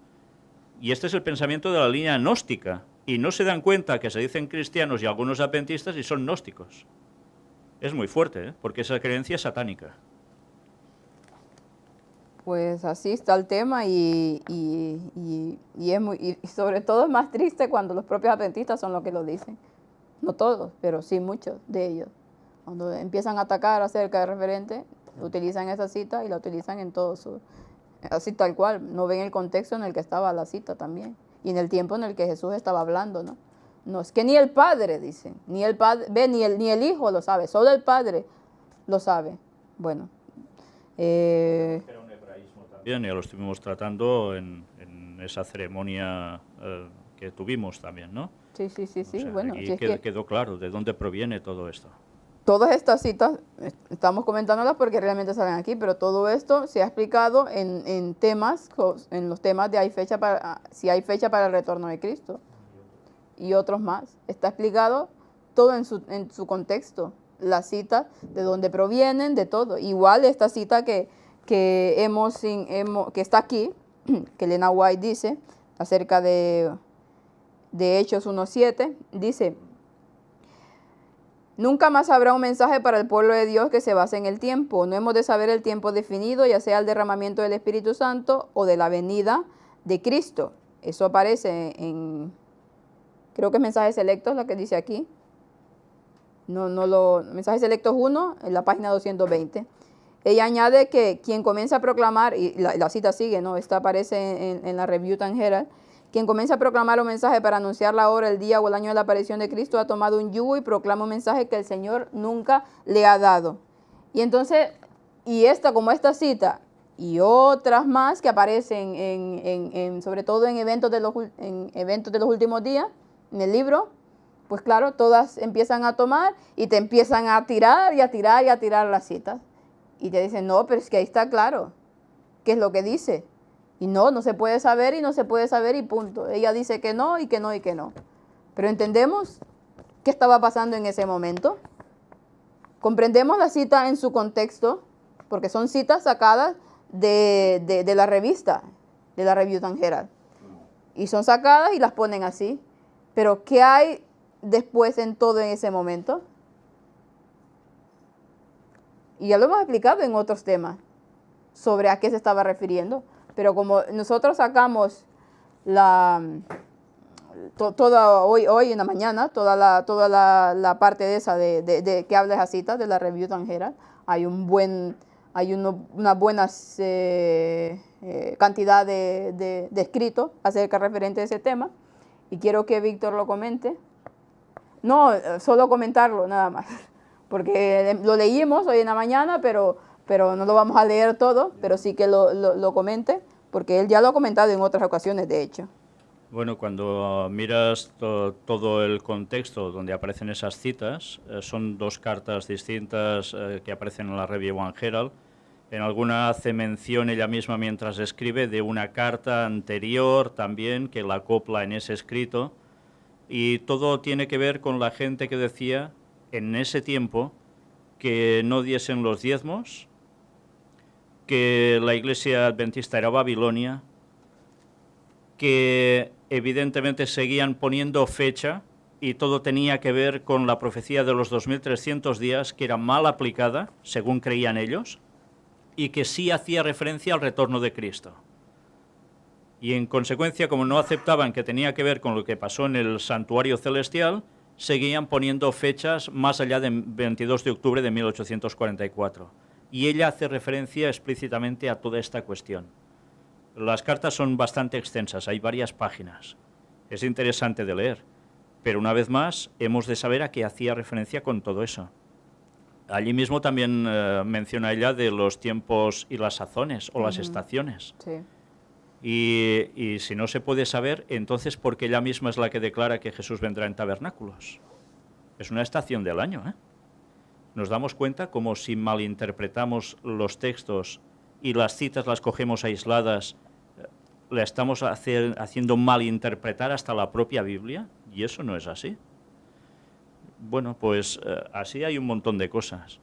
Y este es el pensamiento de la línea gnóstica. Y no se dan cuenta que se dicen cristianos y algunos adventistas y son gnósticos. Es muy fuerte, porque esa creencia es satánica. Pues así está el tema y sobre todo es más triste cuando los propios adventistas son los que lo dicen. No todos, pero sí muchos de ellos. Cuando empiezan a atacar acerca de referente, utilizan esa cita y la utilizan en todo así tal cual. No ven el contexto en el que estaba la cita también y en el tiempo en el que Jesús estaba hablando, ¿no? No, es que ni el Padre, dicen, ni el Padre, ni el Hijo lo sabe, solo el Padre lo sabe. Bueno. Era un hebraísmo también, ya lo estuvimos tratando en esa ceremonia que tuvimos también, ¿no? Sí. O sea, Bueno, y si es quedó claro de dónde proviene todo esto. Todas estas citas, estamos comentándolas porque realmente salen aquí, pero todo esto se ha explicado en los temas de si hay fecha para el retorno de Cristo y otros más. Está explicado todo en su contexto, las citas, de dónde provienen, de todo. Igual esta cita que está aquí, que Elena White dice acerca de Hechos 1:7, dice: nunca más habrá un mensaje para el pueblo de Dios que se base en el tiempo. No hemos de saber el tiempo definido, ya sea el derramamiento del Espíritu Santo o de la venida de Cristo. Eso aparece creo que es Mensajes Selectos, la que dice aquí. Mensajes Selectos 1, en la página 220. Ella añade que quien comienza a proclamar, y la cita sigue, ¿no? Esta aparece en la Review and Herald. Quien comienza a proclamar un mensaje para anunciar la hora, el día o el año de la aparición de Cristo ha tomado un yugo y proclama un mensaje que el Señor nunca le ha dado. Y entonces, como esta cita y otras más que aparecen sobre todo en eventos de los últimos días, en el libro, pues claro, todas empiezan a tomar y te empiezan a tirar y a tirar y a tirar las citas. Y te dicen, no, pero es que ahí está claro qué es lo que dice. Y no se puede saber y no se puede saber y punto. Ella dice que no y que no y que no. Pero ¿entendemos qué estaba pasando en ese momento? ¿Comprendemos la cita en su contexto? Porque son citas sacadas de la revista, de la Review and Herald. Y son sacadas y las ponen así. Pero ¿qué hay después en todo en ese momento? Y ya lo hemos explicado en otros temas sobre a qué se estaba refiriendo. Pero como nosotros sacamos hoy en la mañana, toda la parte de esa de que habla de esa cita de la Review and Herald, hay una buena cantidad de escritos acerca referente a ese tema. Y quiero que Víctor lo comente. No, solo comentarlo nada más. Porque lo leímos hoy en la mañana, pero no lo vamos a leer todo, pero sí que lo comente, porque él ya lo ha comentado en otras ocasiones, de hecho. Bueno, cuando miras todo el contexto donde aparecen esas citas, son dos cartas distintas que aparecen en la Review and Herald, En alguna hace mención ella misma mientras escribe de una carta anterior también que la acopla en ese escrito, y todo tiene que ver con la gente que decía en ese tiempo que no diesen los diezmos, que la iglesia adventista era Babilonia, que evidentemente seguían poniendo fecha y todo tenía que ver con la profecía de los 2300 días, que era mal aplicada, según creían ellos, y que sí hacía referencia al retorno de Cristo. Y en consecuencia, como no aceptaban que tenía que ver con lo que pasó en el santuario celestial, seguían poniendo fechas más allá del 22 de octubre de 1844. Y ella hace referencia explícitamente a toda esta cuestión. Las cartas son bastante extensas, hay varias páginas. Es interesante de leer, pero una vez más hemos de saber a qué hacía referencia con todo eso. Allí mismo también menciona ella de los tiempos y las sazones o las estaciones. Sí. Y si no se puede saber, entonces ¿por qué ella misma es la que declara que Jesús vendrá en tabernáculos? Es una estación del año, ¿eh? Nos damos cuenta como si malinterpretamos los textos y las citas las cogemos aisladas, la estamos haciendo malinterpretar hasta la propia Biblia, y eso no es así. Bueno, pues así hay un montón de cosas.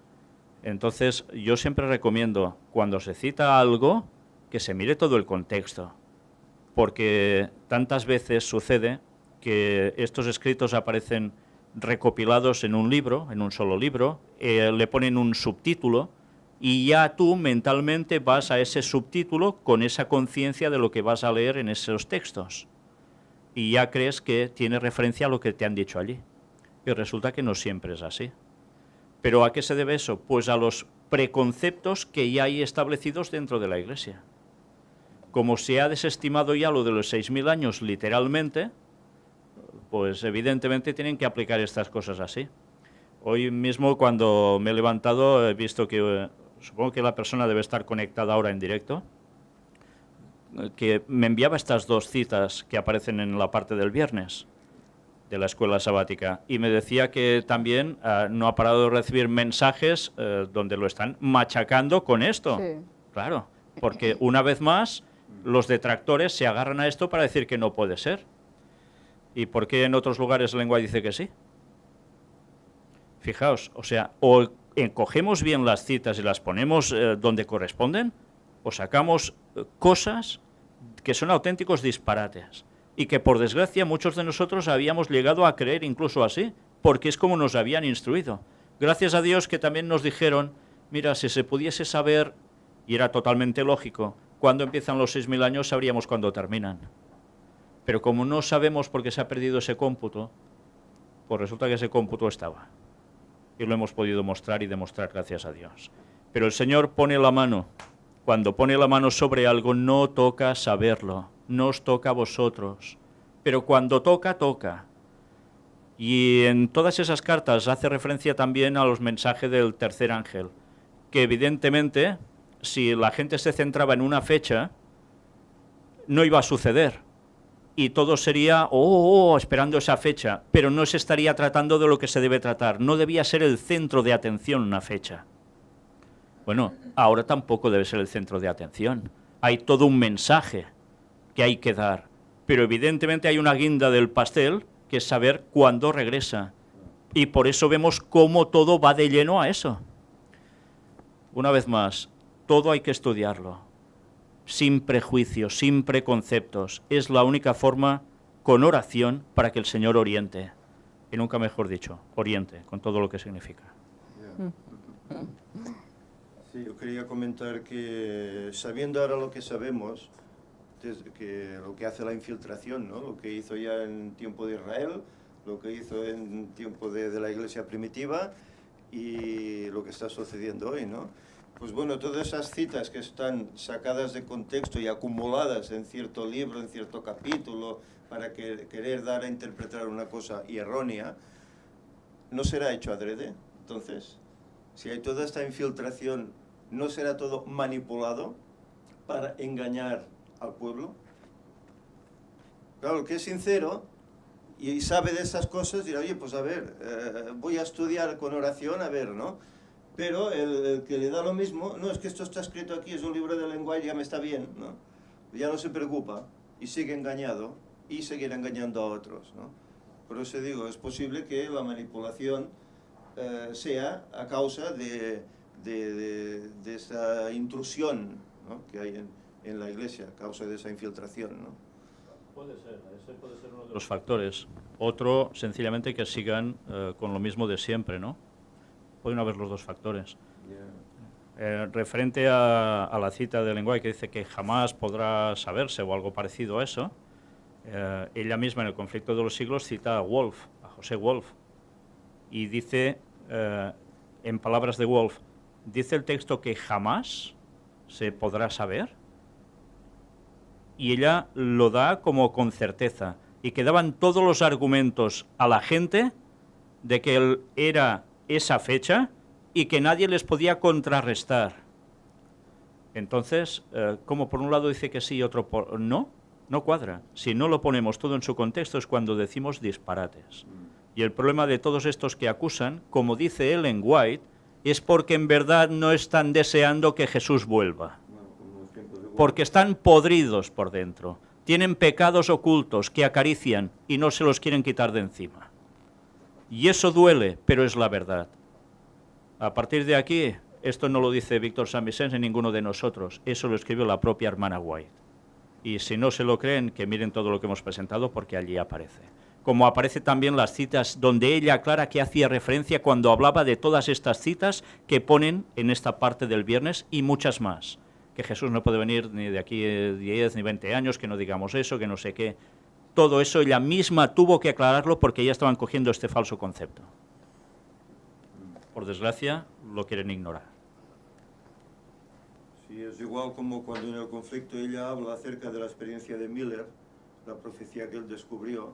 Entonces, yo siempre recomiendo, cuando se cita algo, que se mire todo el contexto, porque tantas veces sucede que estos escritos aparecen recopilados en un libro, en un solo libro, le ponen un subtítulo, y ya tú mentalmente vas a ese subtítulo con esa conciencia de lo que vas a leer en esos textos, y ya crees que tiene referencia a lo que te han dicho allí. Y resulta que no siempre es así. ¿Pero a qué se debe eso? Pues a los preconceptos que ya hay establecidos dentro de la Iglesia. Como se ha desestimado ya lo de los 6000 años literalmente, pues evidentemente tienen que aplicar estas cosas así. Hoy mismo cuando me he levantado he visto que, supongo que la persona debe estar conectada ahora en directo, que me enviaba estas dos citas que aparecen en la parte del viernes de la escuela sabática, y me decía que también no ha parado de recibir mensajes donde lo están machacando con esto. Sí. Claro, porque una vez más los detractores se agarran a esto para decir que no puede ser. ¿Y por qué en otros lugares la lengua dice que sí? Fijaos, o sea, o cogemos bien las citas y las ponemos donde corresponden, o sacamos cosas que son auténticos disparates, y que por desgracia muchos de nosotros habíamos llegado a creer incluso así, porque es como nos habían instruido. Gracias a Dios que también nos dijeron, mira, si se pudiese saber, y era totalmente lógico, cuándo empiezan los 6000 años, sabríamos cuándo terminan. Pero como no sabemos porque se ha perdido ese cómputo, pues resulta que ese cómputo estaba. Y lo hemos podido mostrar y demostrar gracias a Dios. Pero el Señor pone la mano. Cuando pone la mano sobre algo, no toca saberlo. No os toca a vosotros, pero cuando toca, toca. Y en todas esas cartas hace referencia también a los mensajes del tercer ángel, que evidentemente, si la gente se centraba en una fecha, no iba a suceder. Y todo sería, esperando esa fecha, pero no se estaría tratando de lo que se debe tratar. No debía ser el centro de atención una fecha. Bueno, ahora tampoco debe ser el centro de atención. Hay todo un mensaje que hay que dar, pero evidentemente hay una guinda del pastel, que es saber cuándo regresa, y por eso vemos cómo todo va de lleno a eso. Una vez más, todo hay que estudiarlo, sin prejuicios, sin preconceptos. Es la única forma, con oración, para que el Señor oriente, y nunca mejor dicho, oriente, con todo lo que significa. Sí, yo quería comentar que, sabiendo ahora lo que sabemos, que lo que hace la infiltración, ¿no? Lo que hizo ya en tiempo de Israel, lo que hizo en tiempo de la iglesia primitiva y lo que está sucediendo hoy, ¿no? Pues bueno, todas esas citas que están sacadas de contexto y acumuladas en cierto libro, en cierto capítulo, para querer dar a interpretar una cosa errónea, ¿no será hecho adrede? Entonces, si hay toda esta infiltración, ¿no será todo manipulado para engañar al pueblo? Claro, el que es sincero y sabe de esas cosas dirá, oye, pues a ver, voy a estudiar con oración, a ver, ¿no? Pero el que le da lo mismo, no, es que esto está escrito aquí, es un libro de lenguaje, ya me está bien, ¿no? Ya no se preocupa y sigue engañado y seguirá engañando a otros, ¿no? Por eso digo, es posible que la manipulación sea a causa de esa intrusión, ¿no?, que hay en la Iglesia, a causa de esa infiltración, ¿no? Puede ser, ese puede ser uno de los factores. Otro, sencillamente, que sigan con lo mismo de siempre, ¿no? Pueden haber los dos factores. Referente a la cita del lenguaje que dice que jamás podrá saberse o algo parecido a eso, ella misma en el conflicto de los siglos cita a Wolf, a José Wolf, y dice, en palabras de Wolf, dice el texto que jamás se podrá saber, y ella lo da como con certeza, y que daban todos los argumentos a la gente de que era esa fecha y que nadie les podía contrarrestar. Entonces, como por un lado dice que sí y otro no cuadra. Si no lo ponemos todo en su contexto es cuando decimos disparates. Y el problema de todos estos que acusan, como dice Ellen White, es porque en verdad no están deseando que Jesús vuelva. Porque están podridos por dentro. Tienen pecados ocultos que acarician y no se los quieren quitar de encima. Y eso duele, pero es la verdad. A partir de aquí, esto no lo dice Víctor San Vicente ni ninguno de nosotros, eso lo escribió la propia hermana White. Y si no se lo creen, que miren todo lo que hemos presentado, porque allí aparece. Como aparece también las citas donde ella aclara que hacía referencia cuando hablaba de todas estas citas que ponen en esta parte del viernes y muchas más. Que Jesús no puede venir ni de aquí 10 ni 20 años, que no digamos eso, que no sé qué. Todo eso ella misma tuvo que aclararlo porque ya estaban cogiendo este falso concepto. Por desgracia, lo quieren ignorar. Sí, es igual como cuando en el conflicto ella habla acerca de la experiencia de Miller, la profecía que él descubrió.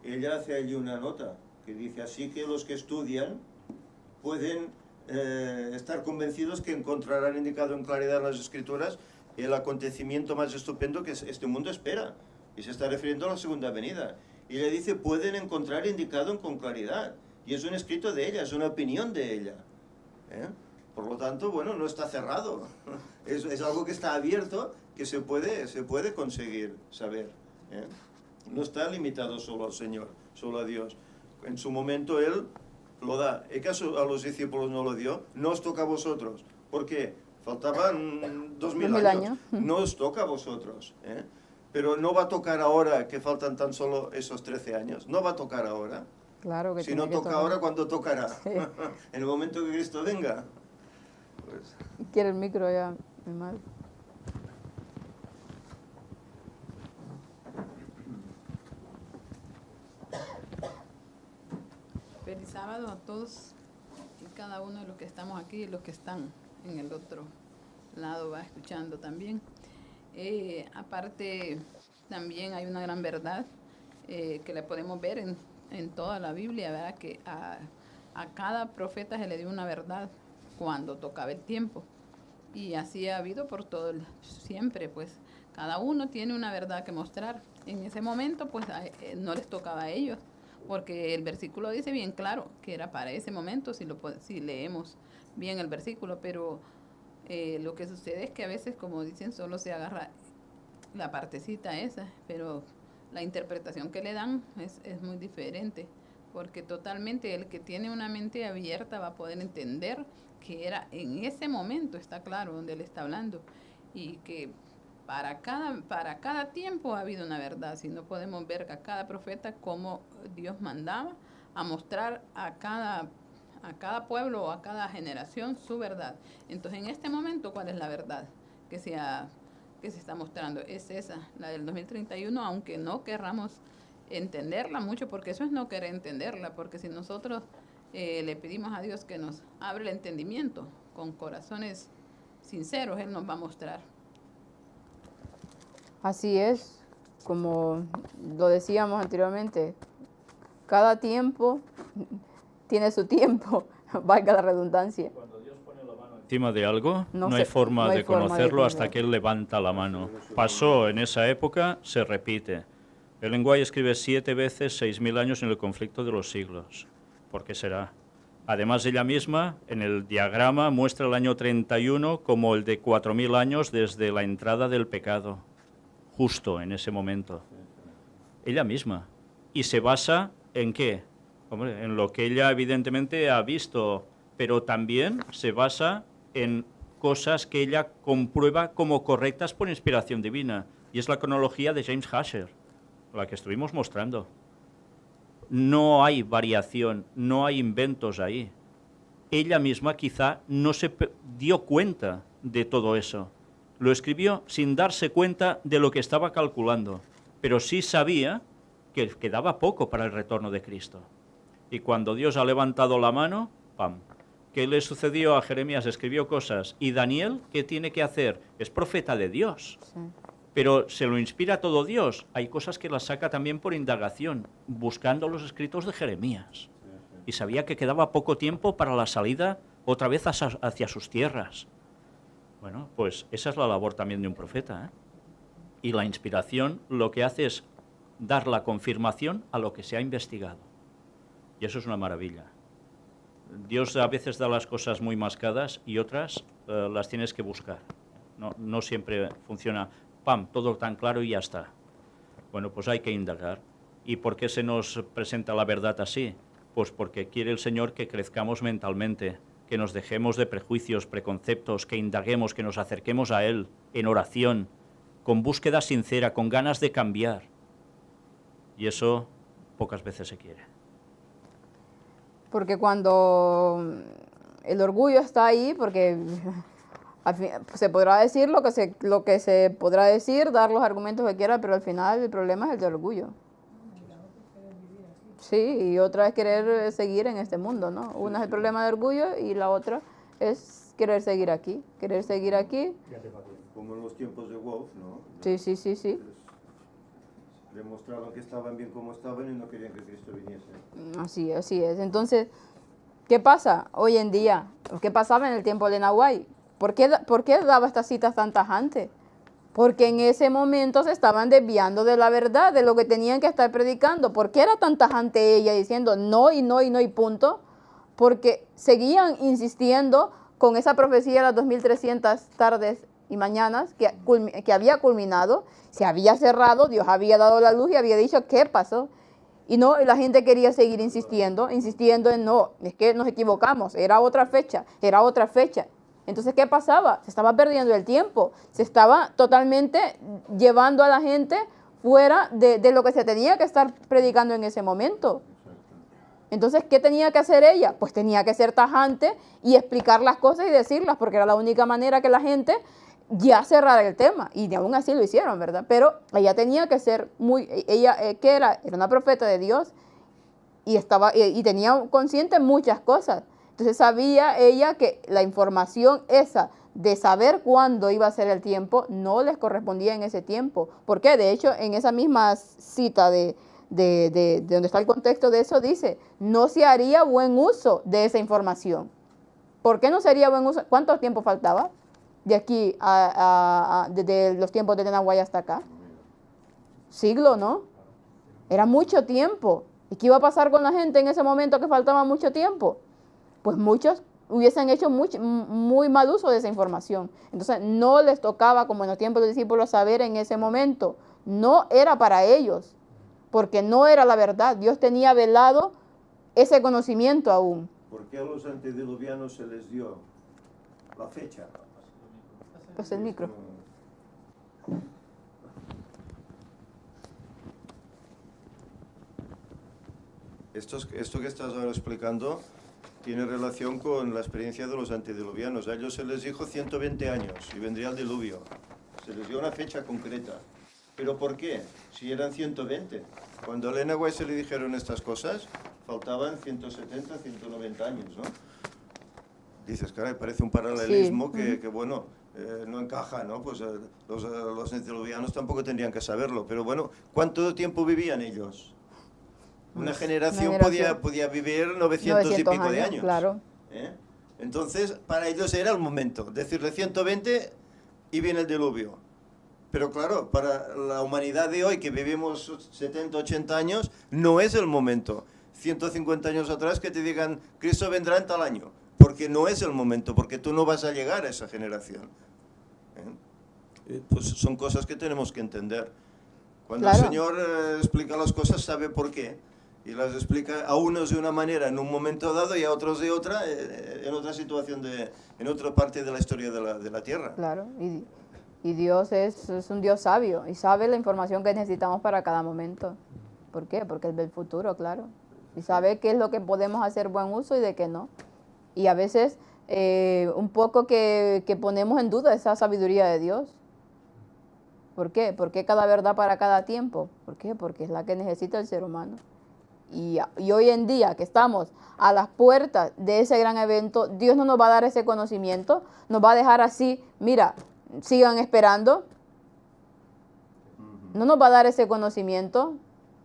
Ella hace allí una nota que dice, así que los que estudian pueden estar convencidos que encontrarán indicado en claridad en las Escrituras el acontecimiento más estupendo que este mundo espera. Y se está refiriendo a la segunda venida. Y ella dice, pueden encontrar indicado con claridad. Y es un escrito de ella, es una opinión de ella. Por lo tanto, bueno, no está cerrado. Es algo que está abierto, que se puede conseguir saber. No está limitado solo al Señor, solo a Dios. En su momento Él lo da. ¿En caso a los discípulos no lo dio? No os toca a vosotros. ¿Por qué? Faltaban 2000 años. No os toca a vosotros. Pero no va a tocar ahora, que faltan tan solo esos 13 años. No va a tocar ahora. Claro que si no toca ahora, ¿cuándo tocará? Sí. En el momento que Cristo venga. Pues. Quiere el micro ya, mi madre. Feliz sábado a todos y cada uno de los que estamos aquí y los que están en el otro lado va escuchando también. Aparte, también hay una gran verdad que la podemos ver en toda la Biblia, ¿verdad? Que a cada profeta se le dio una verdad cuando tocaba el tiempo. Y así ha habido por todo siempre, pues cada uno tiene una verdad que mostrar. En ese momento, pues no les tocaba a ellos, porque el versículo dice bien claro que era para ese momento, si leemos bien el versículo, pero lo que sucede es que a veces, como dicen, solo se agarra la partecita esa, pero la interpretación que le dan es muy diferente, porque totalmente el que tiene una mente abierta va a poder entender que era en ese momento, está claro, donde él está hablando, y que para cada tiempo ha habido una verdad. Si no podemos ver a cada profeta cómo Dios mandaba a mostrar a cada pueblo o a cada generación su verdad. Entonces, en este momento, ¿cuál es la verdad que se está mostrando? Es esa, la del 2031, aunque no querramos entenderla mucho, porque eso es no querer entenderla, porque si nosotros le pedimos a Dios que nos abra el entendimiento con corazones sinceros, Él nos va a mostrar. Así es, como lo decíamos anteriormente, cada tiempo tiene su tiempo, valga la redundancia. Cuando Dios pone la mano encima de algo, no hay forma de conocerlo hasta que Él levanta la mano. Pasó en esa época, se repite. Ellen White escribe 7 veces 6000 años en el conflicto de los siglos. ¿Por qué será? Además, ella misma, en el diagrama, muestra el año 31 como el de 4000 años desde la entrada del pecado, justo en ese momento. Ella misma. ¿Y se basa en qué? Hombre, en lo que ella evidentemente ha visto, pero también se basa en cosas que ella comprueba como correctas por inspiración divina. Y es la cronología de James Ussher, la que estuvimos mostrando. No hay variación, no hay inventos ahí. Ella misma quizá no se dio cuenta de todo eso. Lo escribió sin darse cuenta de lo que estaba calculando, pero sí sabía que quedaba poco para el retorno de Cristo. Y cuando Dios ha levantado la mano, ¡pam! ¿Qué le sucedió a Jeremías? Escribió cosas. ¿Y Daniel qué tiene que hacer? Es profeta de Dios. Sí. Pero se lo inspira todo Dios. Hay cosas que las saca también por indagación, buscando los escritos de Jeremías. Y sabía que quedaba poco tiempo para la salida otra vez hacia sus tierras. Bueno, pues esa es la labor también de un profeta, ¿eh? Y la inspiración lo que hace es dar la confirmación a lo que se ha investigado. Y eso es una maravilla. Dios a veces da las cosas muy mascadas y otras las tienes que buscar. No siempre funciona, ¡pam!, todo tan claro y ya está. Bueno, pues hay que indagar. ¿Y por qué se nos presenta la verdad así? Pues porque quiere el Señor que crezcamos mentalmente, que nos dejemos de prejuicios, preconceptos, que indaguemos, que nos acerquemos a Él en oración, con búsqueda sincera, con ganas de cambiar. Y eso pocas veces se quiere. Porque cuando el orgullo está ahí, porque al fin, se podrá decir lo que se podrá decir, dar los argumentos que quiera, pero al final el problema es el de orgullo. Sí, y otra es querer seguir en este mundo, ¿no? Una es el problema de orgullo y la otra es querer seguir aquí. Querer seguir aquí. Como en los tiempos de Wolf, ¿no? Sí. Demostraron que estaban bien como estaban y no querían que Cristo viniese. Así es. Entonces, ¿qué pasa hoy en día? ¿Qué pasaba en el tiempo de Nahuay? ¿Por qué daba estas citas tan tajantes? Porque en ese momento se estaban desviando de la verdad, de lo que tenían que estar predicando. ¿Por qué era tan tajante ella diciendo no y no y no y punto? Porque seguían insistiendo con esa profecía de las 2300 tardes y mañanas que había culminado, se había cerrado, Dios había dado la luz y había dicho ¿qué pasó? Y no, la gente quería seguir insistiendo en no, es que nos equivocamos, era otra fecha. Entonces, ¿qué pasaba? Se estaba perdiendo el tiempo, se estaba totalmente llevando a la gente fuera de lo que se tenía que estar predicando en ese momento. Entonces, ¿qué tenía que hacer ella? Pues tenía que ser tajante y explicar las cosas y decirlas, porque era la única manera que la gente ya cerrara el tema. Y aún así lo hicieron, ¿verdad? Pero ella tenía que ser ¿qué era? Era una profeta de Dios y tenía consciente muchas cosas. Entonces sabía ella que la información esa de saber cuándo iba a ser el tiempo no les correspondía en ese tiempo. ¿Por qué? De hecho, en esa misma cita de donde está el contexto de eso, dice, no se haría buen uso de esa información. ¿Por qué no se haría buen uso? ¿Cuánto tiempo faltaba de aquí desde los tiempos de Nahuay hasta acá? Siglo, ¿no? Era mucho tiempo. ¿Y qué iba a pasar con la gente en ese momento que faltaba mucho tiempo? Pues muchos hubiesen hecho muy mal uso de esa información. Entonces no les tocaba, como en los tiempos de los discípulos, saber en ese momento. No era para ellos, porque no era la verdad. Dios tenía velado ese conocimiento aún. ¿Por qué a los antediluvianos se les dio la fecha? Pues el micro. Esto que estás ahora explicando tiene relación con la experiencia de los antediluvianos. A ellos se les dijo 120 años y vendría el diluvio. Se les dio una fecha concreta. ¿Pero por qué? Si eran 120. Cuando a Elena White se le dijeron estas cosas, faltaban 170, 190 años, ¿no? Dices, caray, parece un paralelismo sí. que bueno, no encaja, ¿no? Pues los antediluvianos tampoco tendrían que saberlo. Pero bueno, ¿cuánto tiempo vivían ellos? Una generación podía vivir 900 y pico de años. Claro. Entonces, para ellos era el momento. Decirle 120 y viene el diluvio. Pero claro, para la humanidad de hoy, que vivimos 70, 80 años, no es el momento. 150 años atrás que te digan Cristo vendrá en tal año, porque no es el momento, porque tú no vas a llegar a esa generación. Pues son cosas que tenemos que entender. Cuando Claro. el Señor explica las cosas, sabe por qué. Y las explica a unos de una manera en un momento dado y a otros de otra, en otra situación, en otra parte de la historia de la tierra. Claro, y Dios es un Dios sabio y sabe la información que necesitamos para cada momento. ¿Por qué? Porque Él ve el futuro, claro. Y sabe qué es lo que podemos hacer buen uso y de qué no. Y a veces un poco que ponemos en duda esa sabiduría de Dios. ¿Por qué? ¿Por qué cada verdad para cada tiempo? ¿Por qué? Porque es la que necesita el ser humano. Y hoy en día que estamos a las puertas de ese gran evento, Dios no nos va a dar ese conocimiento, nos va a dejar así, mira, sigan esperando. No nos va a dar ese conocimiento.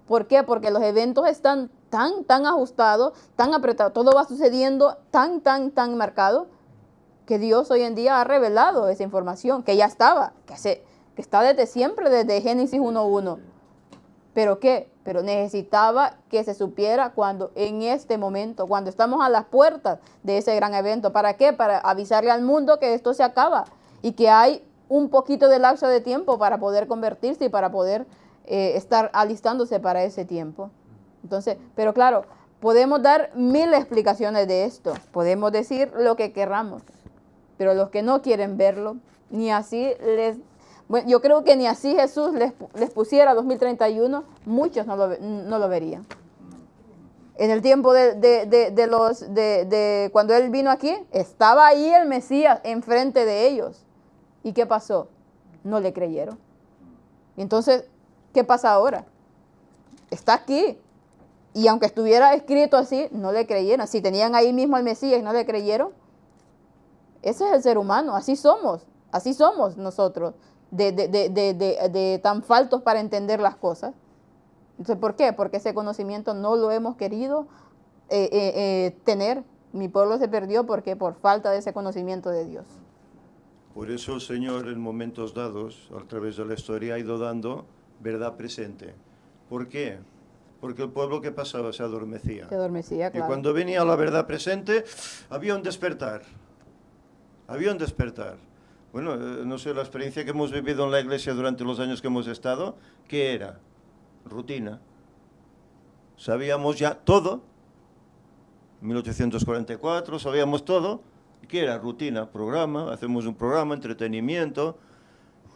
¿Por qué? Porque los eventos están tan ajustados, tan apretados, todo va sucediendo tan marcado, que Dios hoy en día ha revelado esa información, que ya estaba, que está desde siempre, desde Génesis 1:1. ¿Pero qué? Pero necesitaba que se supiera cuando, en este momento, cuando estamos a las puertas de ese gran evento. ¿Para qué? Para avisarle al mundo que esto se acaba y que hay un poquito de lapso de tiempo para poder convertirse y para poder estar alistándose para ese tiempo. Entonces, pero claro, podemos dar 1000 explicaciones de esto, podemos decir lo que querramos, pero los que no quieren verlo, ni así bueno, yo creo que ni así Jesús les pusiera 2031, muchos no lo verían. En el tiempo de cuando Él vino aquí, estaba ahí el Mesías enfrente de ellos. ¿Y qué pasó? No le creyeron. Entonces, ¿qué pasa ahora? Está aquí. Y aunque estuviera escrito así, no le creyeron. Si tenían ahí mismo al Mesías y no le creyeron, ese es el ser humano. Así somos nosotros, de tan faltos para entender las cosas. Entonces, ¿por qué? Porque ese conocimiento no lo hemos querido tener. Mi pueblo se perdió porque por falta de ese conocimiento de Dios. Por eso el Señor en momentos dados, a través de la historia, ha ido dando verdad presente. ¿Por qué? Porque el pueblo que pasaba se adormecía. Se adormecía, claro. Y cuando venía la verdad presente, había un despertar. Había un despertar. Bueno, no sé, la experiencia que hemos vivido en la iglesia durante los años que hemos estado, ¿qué era? Rutina. Sabíamos ya todo. 1844, sabíamos todo. ¿Qué era? Rutina, programa, hacemos un programa, entretenimiento.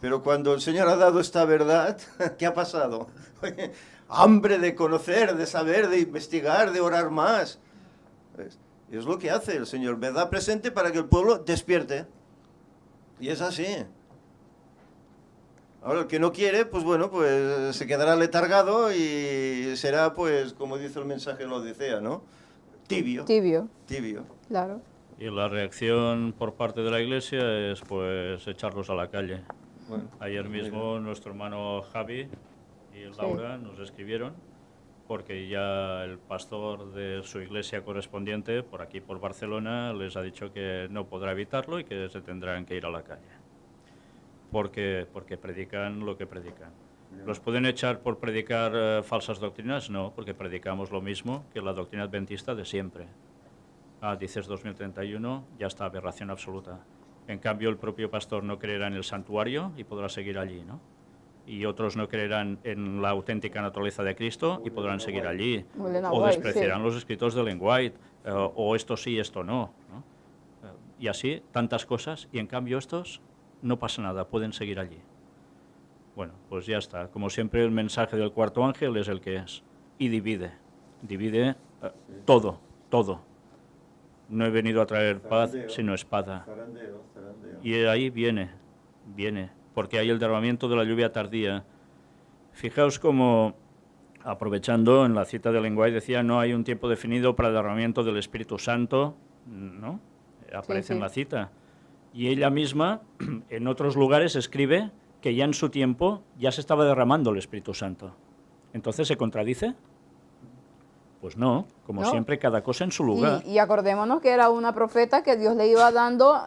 Pero cuando el Señor ha dado esta verdad, ¿qué ha pasado? Hambre de conocer, de saber, de investigar, de orar más. Es lo que hace el Señor, verdad presente para que el pueblo despierte. Y es así. Ahora, el que no quiere, pues bueno, pues se quedará letargado y será, pues, como dice el mensaje de la Odisea, ¿no? Tibio. Tibio, Tibio. claro. Y la reacción por parte de la Iglesia es pues echarlos a la calle. Bueno, Ayer mismo nuestro hermano Javi y Laura nos escribieron porque ya el pastor de su iglesia correspondiente por aquí, por Barcelona, les ha dicho que no podrá evitarlo y que se tendrán que ir a la calle. Porque predican lo que predican. ¿Los pueden echar por predicar falsas doctrinas? No, porque predicamos lo mismo que la doctrina adventista de siempre. Dices 2031, ya está, aberración absoluta. En cambio, el propio pastor no creerá en el santuario y podrá seguir allí, ¿no? Y otros no creerán en la auténtica naturaleza de Cristo y podrán seguir allí. O despreciarán los escritos de Ellen White, o esto sí, esto no, ¿no? Y así, tantas cosas, y en cambio estos no pasa nada, pueden seguir allí. Bueno, pues ya está. Como siempre, el mensaje del cuarto ángel es el que es. Y divide todo. No he venido a traer paz, sino espada. Y ahí viene, porque hay el derramamiento de la lluvia tardía. Fijaos cómo, aprovechando en la cita de Ellen White, decía, no hay un tiempo definido para el derramamiento del Espíritu Santo, ¿no? Aparece en la cita. Y ella misma, en otros lugares, escribe que ya en su tiempo ya se estaba derramando el Espíritu Santo. ¿Entonces se contradice? Pues no, como siempre, cada cosa en su lugar. Y acordémonos que era una profeta que Dios le iba dando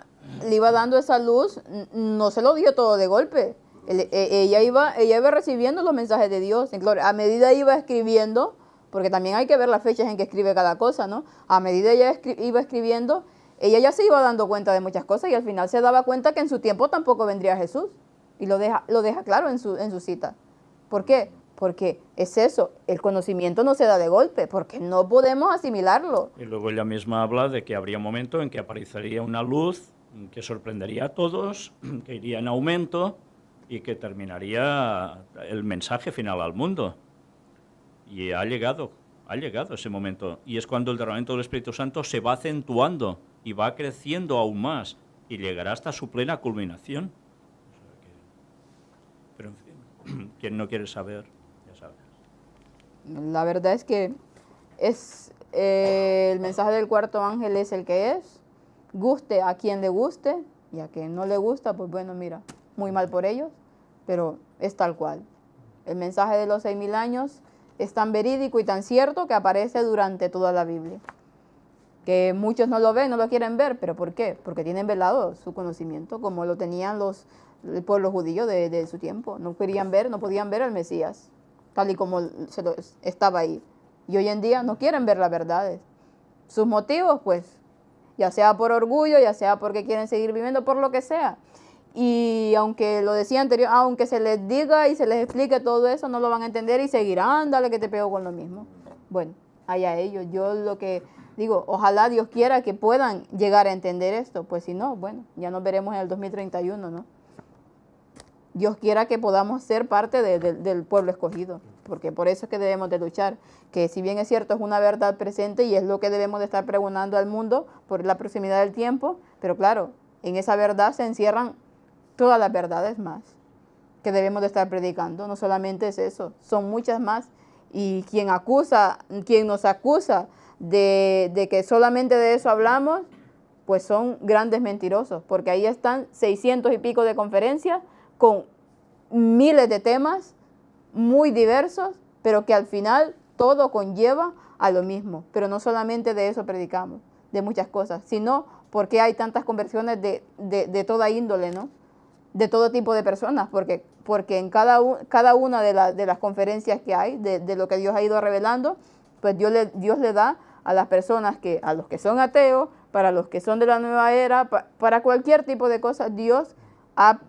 esa luz, no se lo dio todo de golpe. Ella iba recibiendo los mensajes de Dios. A medida iba escribiendo, porque también hay que ver las fechas en que escribe cada cosa, ¿no? A medida ella iba escribiendo, ella ya se iba dando cuenta de muchas cosas y al final se daba cuenta que en su tiempo tampoco vendría Jesús. Y lo deja claro en su cita. ¿Por qué? Porque es eso, el conocimiento no se da de golpe, porque no podemos asimilarlo. Y luego ella misma habla de que habría un momento en que aparecería una luz que sorprendería a todos, que iría en aumento y que terminaría el mensaje final al mundo. Y ha llegado ese momento. Y es cuando el derramamiento del Espíritu Santo se va acentuando y va creciendo aún más y llegará hasta su plena culminación. Pero en fin, quien no quiere saber, ya sabe. La verdad es que el mensaje del cuarto ángel es el que es, guste a quien le guste y a quien no le gusta, pues bueno, mira, muy mal por ellos, pero es tal cual. El mensaje de los 6.000 años es tan verídico y tan cierto que aparece durante toda la Biblia. Que muchos no lo ven, no lo quieren ver, pero ¿por qué? Porque tienen velado su conocimiento, como lo tenían el pueblo judío de su tiempo. No querían ver, no podían ver al Mesías, tal y como estaba ahí. Y hoy en día no quieren ver las verdades. Sus motivos, pues, ya sea por orgullo, ya sea porque quieren seguir viviendo, por lo que sea. Y aunque lo decía anterior, aunque se les diga y se les explique todo eso, no lo van a entender y seguirán, dale que te pego con lo mismo. Bueno, allá ellos. Yo lo que digo, ojalá Dios quiera que puedan llegar a entender esto, pues si no, bueno, ya nos veremos en el 2031, ¿no? Dios quiera que podamos ser parte del pueblo escogido, porque por eso es que debemos de luchar, que si bien es cierto es una verdad presente y es lo que debemos de estar pregonando al mundo por la proximidad del tiempo, pero claro, en esa verdad se encierran todas las verdades más que debemos de estar predicando. No solamente es eso, son muchas más. Y quien nos acusa de que solamente de eso hablamos, pues son grandes mentirosos, porque ahí están 600 y pico de conferencias con miles de temas muy diversos, pero que al final todo conlleva a lo mismo. Pero no solamente de eso predicamos, de muchas cosas, sino porque hay tantas conversiones de toda índole, ¿no? De todo tipo de personas, porque en cada una de las conferencias que hay, de lo que Dios ha ido revelando, pues Dios le da a las personas, a los que son ateos, para los que son de la nueva era, para cualquier tipo de cosas,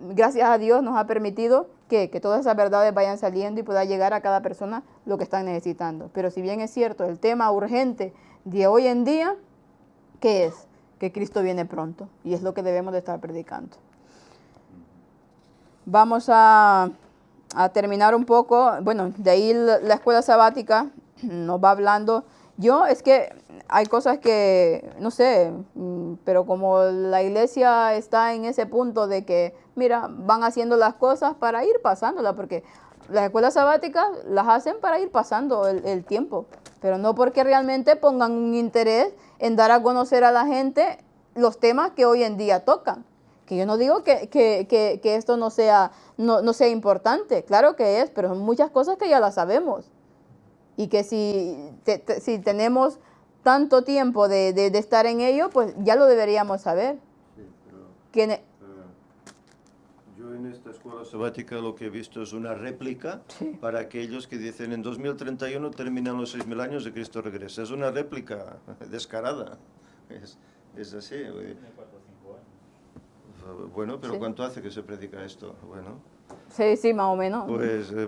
gracias a Dios nos ha permitido que todas esas verdades vayan saliendo y pueda llegar a cada persona lo que están necesitando. Pero si bien es cierto, el tema urgente de hoy en día, ¿qué es? Que Cristo viene pronto, y es lo que debemos de estar predicando. Vamos a terminar un poco, bueno, de ahí la escuela sabática nos va hablando. Es que hay cosas que, no sé, pero como la iglesia está en ese punto de que, mira, van haciendo las cosas para ir pasándolas, porque las escuelas sabáticas las hacen para ir pasando el tiempo, pero no porque realmente pongan un interés en dar a conocer a la gente los temas que hoy en día tocan. Que yo no digo que esto no sea importante, claro que es, pero son muchas cosas que ya las sabemos. Y que si tenemos tanto tiempo de estar en ello, pues ya lo deberíamos saber. Sí, pero, yo en esta escuela sabática lo que he visto es una réplica para aquellos que dicen en 2031 terminan los 6.000 años de Cristo regresa. Es una réplica descarada. Es así. Bueno, pero ¿cuánto hace que se predica esto? Bueno, sí, más o menos.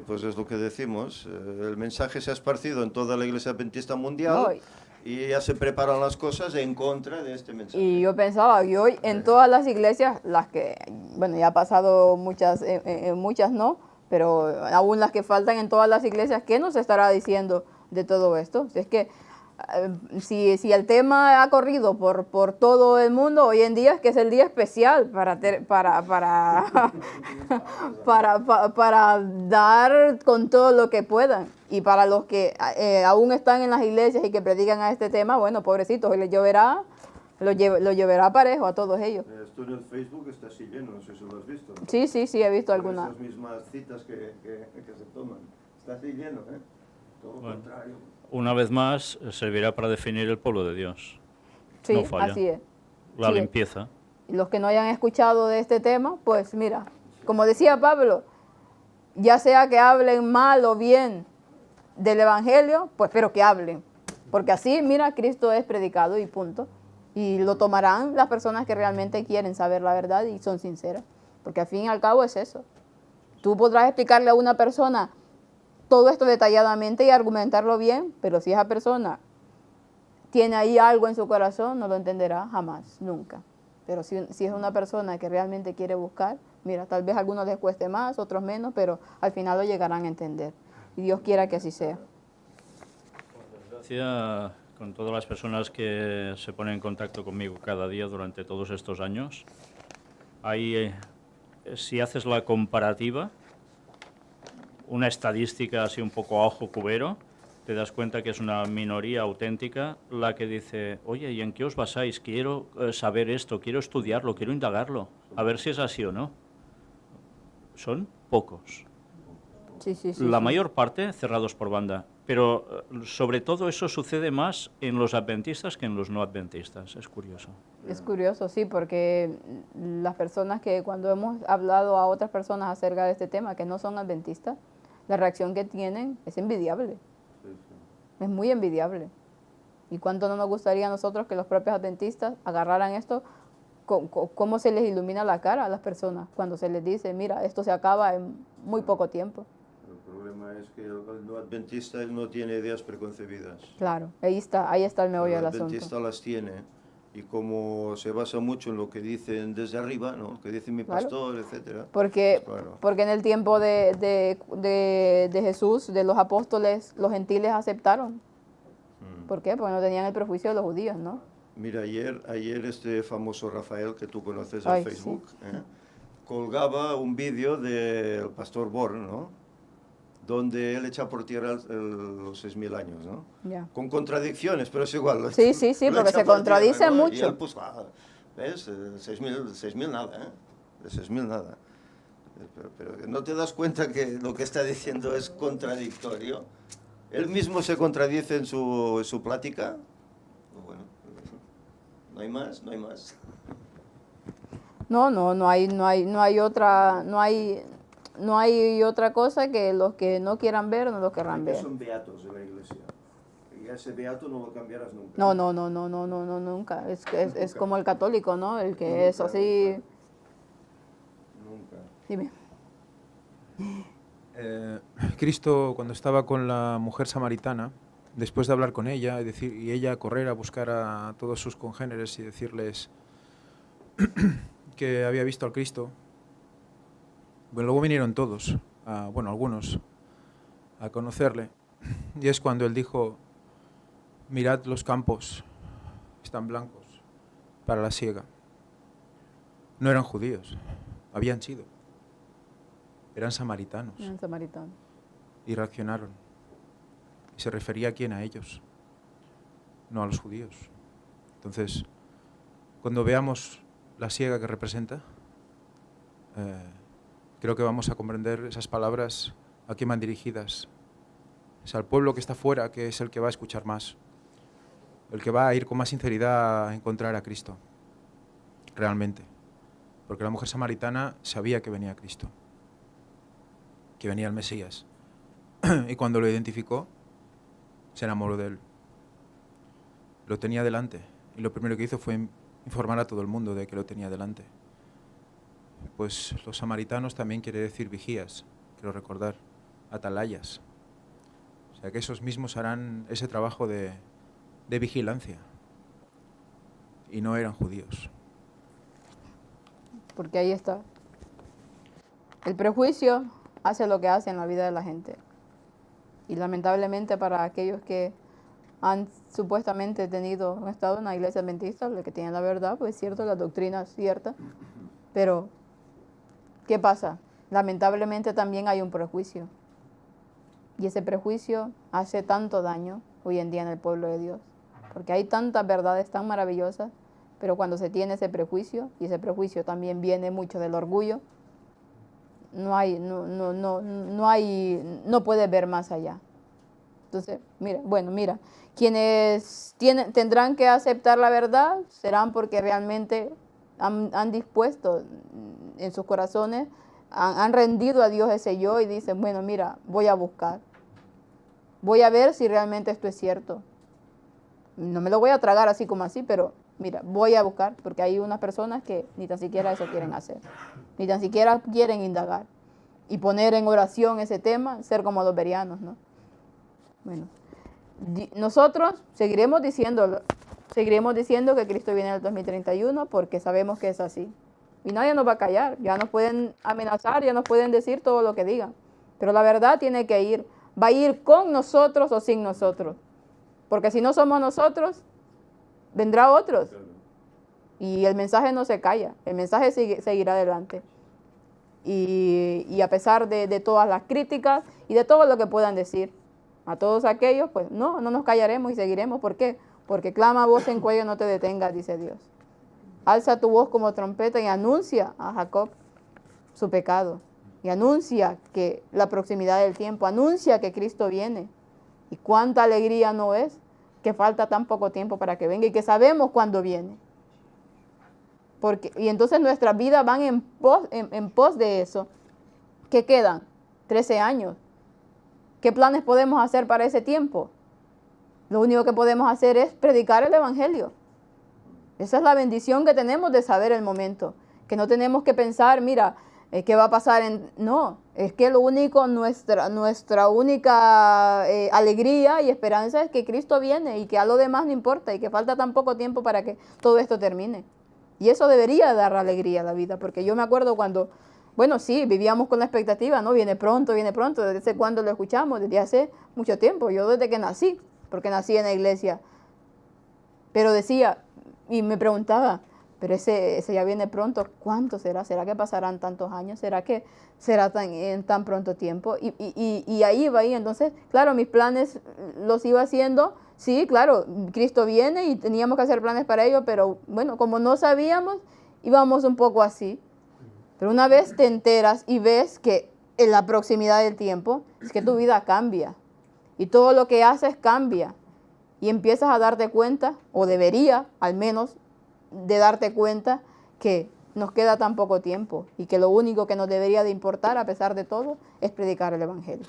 Pues es lo que decimos. El mensaje se ha esparcido en toda la Iglesia Adventista Mundial y ya se preparan las cosas en contra de este mensaje. Y yo pensaba que hoy en todas las iglesias, las que, bueno, ya ha pasado muchas no, pero aún las que faltan en todas las iglesias, ¿qué nos estará diciendo de todo esto? Si es que si el tema ha corrido por todo el mundo, hoy en día es que es el día especial para dar con todo lo que puedan. Y para los que aún están en las iglesias y que predican a este tema, bueno, pobrecitos, hoy les lloverá parejo a todos ellos. Esto en el Facebook está así lleno, no sé si lo has visto, ¿no? Sí, he visto algunas. Esas mismas citas que se toman. Está así lleno, ¿eh? Todo lo contrario. Una vez más, servirá para definir el pueblo de Dios. Sí, no falla. Así es. La limpieza. Y los que no hayan escuchado de este tema, pues mira, como decía Pablo, ya sea que hablen mal o bien, del Evangelio, pues pero que hablen. Porque así, mira, Cristo es predicado y punto. Y lo tomarán las personas que realmente quieren saber la verdad y son sinceras. Porque al fin y al cabo es eso. Tú podrás explicarle a una persona todo esto detalladamente y argumentarlo bien, pero si esa persona tiene ahí algo en su corazón, no lo entenderá jamás, nunca. Pero si es una persona que realmente quiere buscar, mira, tal vez a algunos les cueste más, otros menos, pero al final lo llegarán a entender. Y Dios quiera que así sea. Gracias con todas las personas que se ponen en contacto conmigo cada día durante todos estos años. Ahí, si haces la comparativa, una estadística así un poco a ojo cubero, te das cuenta que es una minoría auténtica la que dice, oye, ¿y en qué os basáis? Quiero saber esto, quiero estudiarlo, quiero indagarlo, a ver si es así o no. Son pocos. Sí, La sí. mayor parte cerrados por banda, pero sobre todo eso sucede más en los adventistas que en los no adventistas, es curioso. Es curioso, sí, porque las personas que cuando hemos hablado a otras personas acerca de este tema que no son adventistas, la reacción que tienen es envidiable. Es muy envidiable. ¿Y cuánto no nos gustaría a nosotros que los propios adventistas agarraran esto? ¿Cómo se les ilumina la cara a las personas cuando se les dice, mira, esto se acaba en muy poco tiempo? El problema es que el no adventista él no tiene ideas preconcebidas. Claro, ahí está el meollo del asunto. El adventista las tiene, y como se basa mucho en lo que dicen desde arriba, ¿no? Que dice mi pastor, etcétera. Porque, Pues claro. porque en el tiempo de Jesús, de los apóstoles, los gentiles aceptaron. ¿Por qué? Porque no tenían el prejuicio de los judíos, ¿no? Mira, ayer este famoso Rafael, que tú conoces Ay, en Facebook, sí. colgaba un vídeo del pastor Born, ¿no? Donde él echa por tierra los 6.000 años, ¿no? Ya. Con contradicciones, pero es igual. Sí, lo porque echa se por contradice tierra, ¿no? mucho. Y él, pues, ¿ves? 6.000 nada, ¿eh? De 6.000 nada. Pero no te das cuenta que lo que está diciendo es contradictorio. Él mismo se contradice en su plática. Bueno, no hay más. No hay otra cosa que los que no quieran ver no lo querrán ver. Son beatos de la iglesia. Y ese beato no lo cambiarás nunca. No, nunca. Es como el católico, ¿no? El que es así. Nunca. Dime. Cristo, cuando estaba con la mujer samaritana, después de hablar con ella y ella correr a buscar a todos sus congéneres y decirles que había visto al Cristo, bueno, luego vinieron todos, algunos, a conocerle. Y es cuando él dijo, mirad los campos, están blancos para la siega. No eran judíos, habían sido. Eran samaritanos. Eran samaritanos. Y reaccionaron. Y se refería a quién, a ellos, no a los judíos. Entonces, cuando veamos la siega que representa, creo que vamos a comprender esas palabras a quién van dirigidas. Es al pueblo que está fuera, que es el que va a escuchar más, el que va a ir con más sinceridad a encontrar a Cristo, realmente. Porque la mujer samaritana sabía que venía Cristo, que venía el Mesías. Y cuando lo identificó, se enamoró de él. Lo tenía delante. Y lo primero que hizo fue informar a todo el mundo de que lo tenía delante. Pues los samaritanos también quiere decir vigías, quiero recordar, atalayas. O sea que esos mismos harán ese trabajo de vigilancia. Y no eran judíos. Porque ahí está. El prejuicio hace lo que hace en la vida de la gente. Y lamentablemente para aquellos que han supuestamente estado en la iglesia adventista, los que tienen la verdad, pues es cierto, la doctrina es cierta. Pero, ¿qué pasa? Lamentablemente también hay un prejuicio. Y ese prejuicio hace tanto daño hoy en día en el pueblo de Dios. Porque hay tantas verdades tan maravillosas, pero cuando se tiene ese prejuicio, y ese prejuicio también viene mucho del orgullo, no puede ver más allá. Entonces, mira, quienes tendrán que aceptar la verdad serán porque realmente han dispuesto en sus corazones, han rendido a Dios ese yo y dicen, bueno, mira, voy a buscar. voy a ver si realmente esto es cierto. No me lo voy a tragar así como así, pero mira, voy a buscar, porque hay unas personas que ni tan siquiera eso quieren hacer, ni tan siquiera quieren indagar y poner en oración ese tema, ser como los berianos, ¿no? Bueno, nosotros seguiremos diciendo que Cristo viene en el 2031 porque sabemos que es así. Y nadie nos va a callar, ya nos pueden amenazar, ya nos pueden decir todo lo que digan. Pero la verdad tiene que ir, va a ir con nosotros o sin nosotros. Porque si no somos nosotros, vendrá otros. Y el mensaje no se calla, el mensaje seguirá adelante. Y a pesar de todas las críticas y de todo lo que puedan decir, a todos aquellos, pues no nos callaremos y seguiremos. ¿Por qué? Porque clama a voz en cuello, no te detengas, dice Dios. Alza tu voz como trompeta y anuncia a Jacob su pecado. Y anuncia que la proximidad del tiempo, anuncia que Cristo viene. Y cuánta alegría no es que falta tan poco tiempo para que venga y que sabemos cuándo viene. Y entonces nuestras vidas van en pos de eso. ¿Qué quedan? 13 años. ¿Qué planes podemos hacer para ese tiempo? Lo único que podemos hacer es predicar el Evangelio. Esa es la bendición que tenemos de saber el momento. Que no tenemos que pensar, mira, ¿qué va a pasar? No, es que lo único, nuestra única alegría y esperanza es que Cristo viene y que a lo demás no importa y que falta tan poco tiempo para que todo esto termine. Y eso debería dar alegría a la vida, porque yo me acuerdo cuando, bueno, sí, vivíamos con la expectativa, ¿no? Viene pronto, desde cuando lo escuchamos, desde hace mucho tiempo, yo desde que nací, porque nací en la iglesia. Pero decía, y me preguntaba, pero ese ya viene pronto, ¿cuánto será? ¿Será que pasarán tantos años? ¿Será que será en tan pronto tiempo? Y ahí iba, entonces, claro, mis planes los iba haciendo. Sí, claro, Cristo viene y teníamos que hacer planes para ello, pero bueno, como no sabíamos, íbamos un poco así. Pero una vez te enteras y ves que en la proximidad del tiempo, es que tu vida cambia. Y todo lo que haces cambia. Y empiezas a darte cuenta, o debería al menos de darte cuenta, que nos queda tan poco tiempo y que lo único que nos debería de importar, a pesar de todo, es predicar el Evangelio.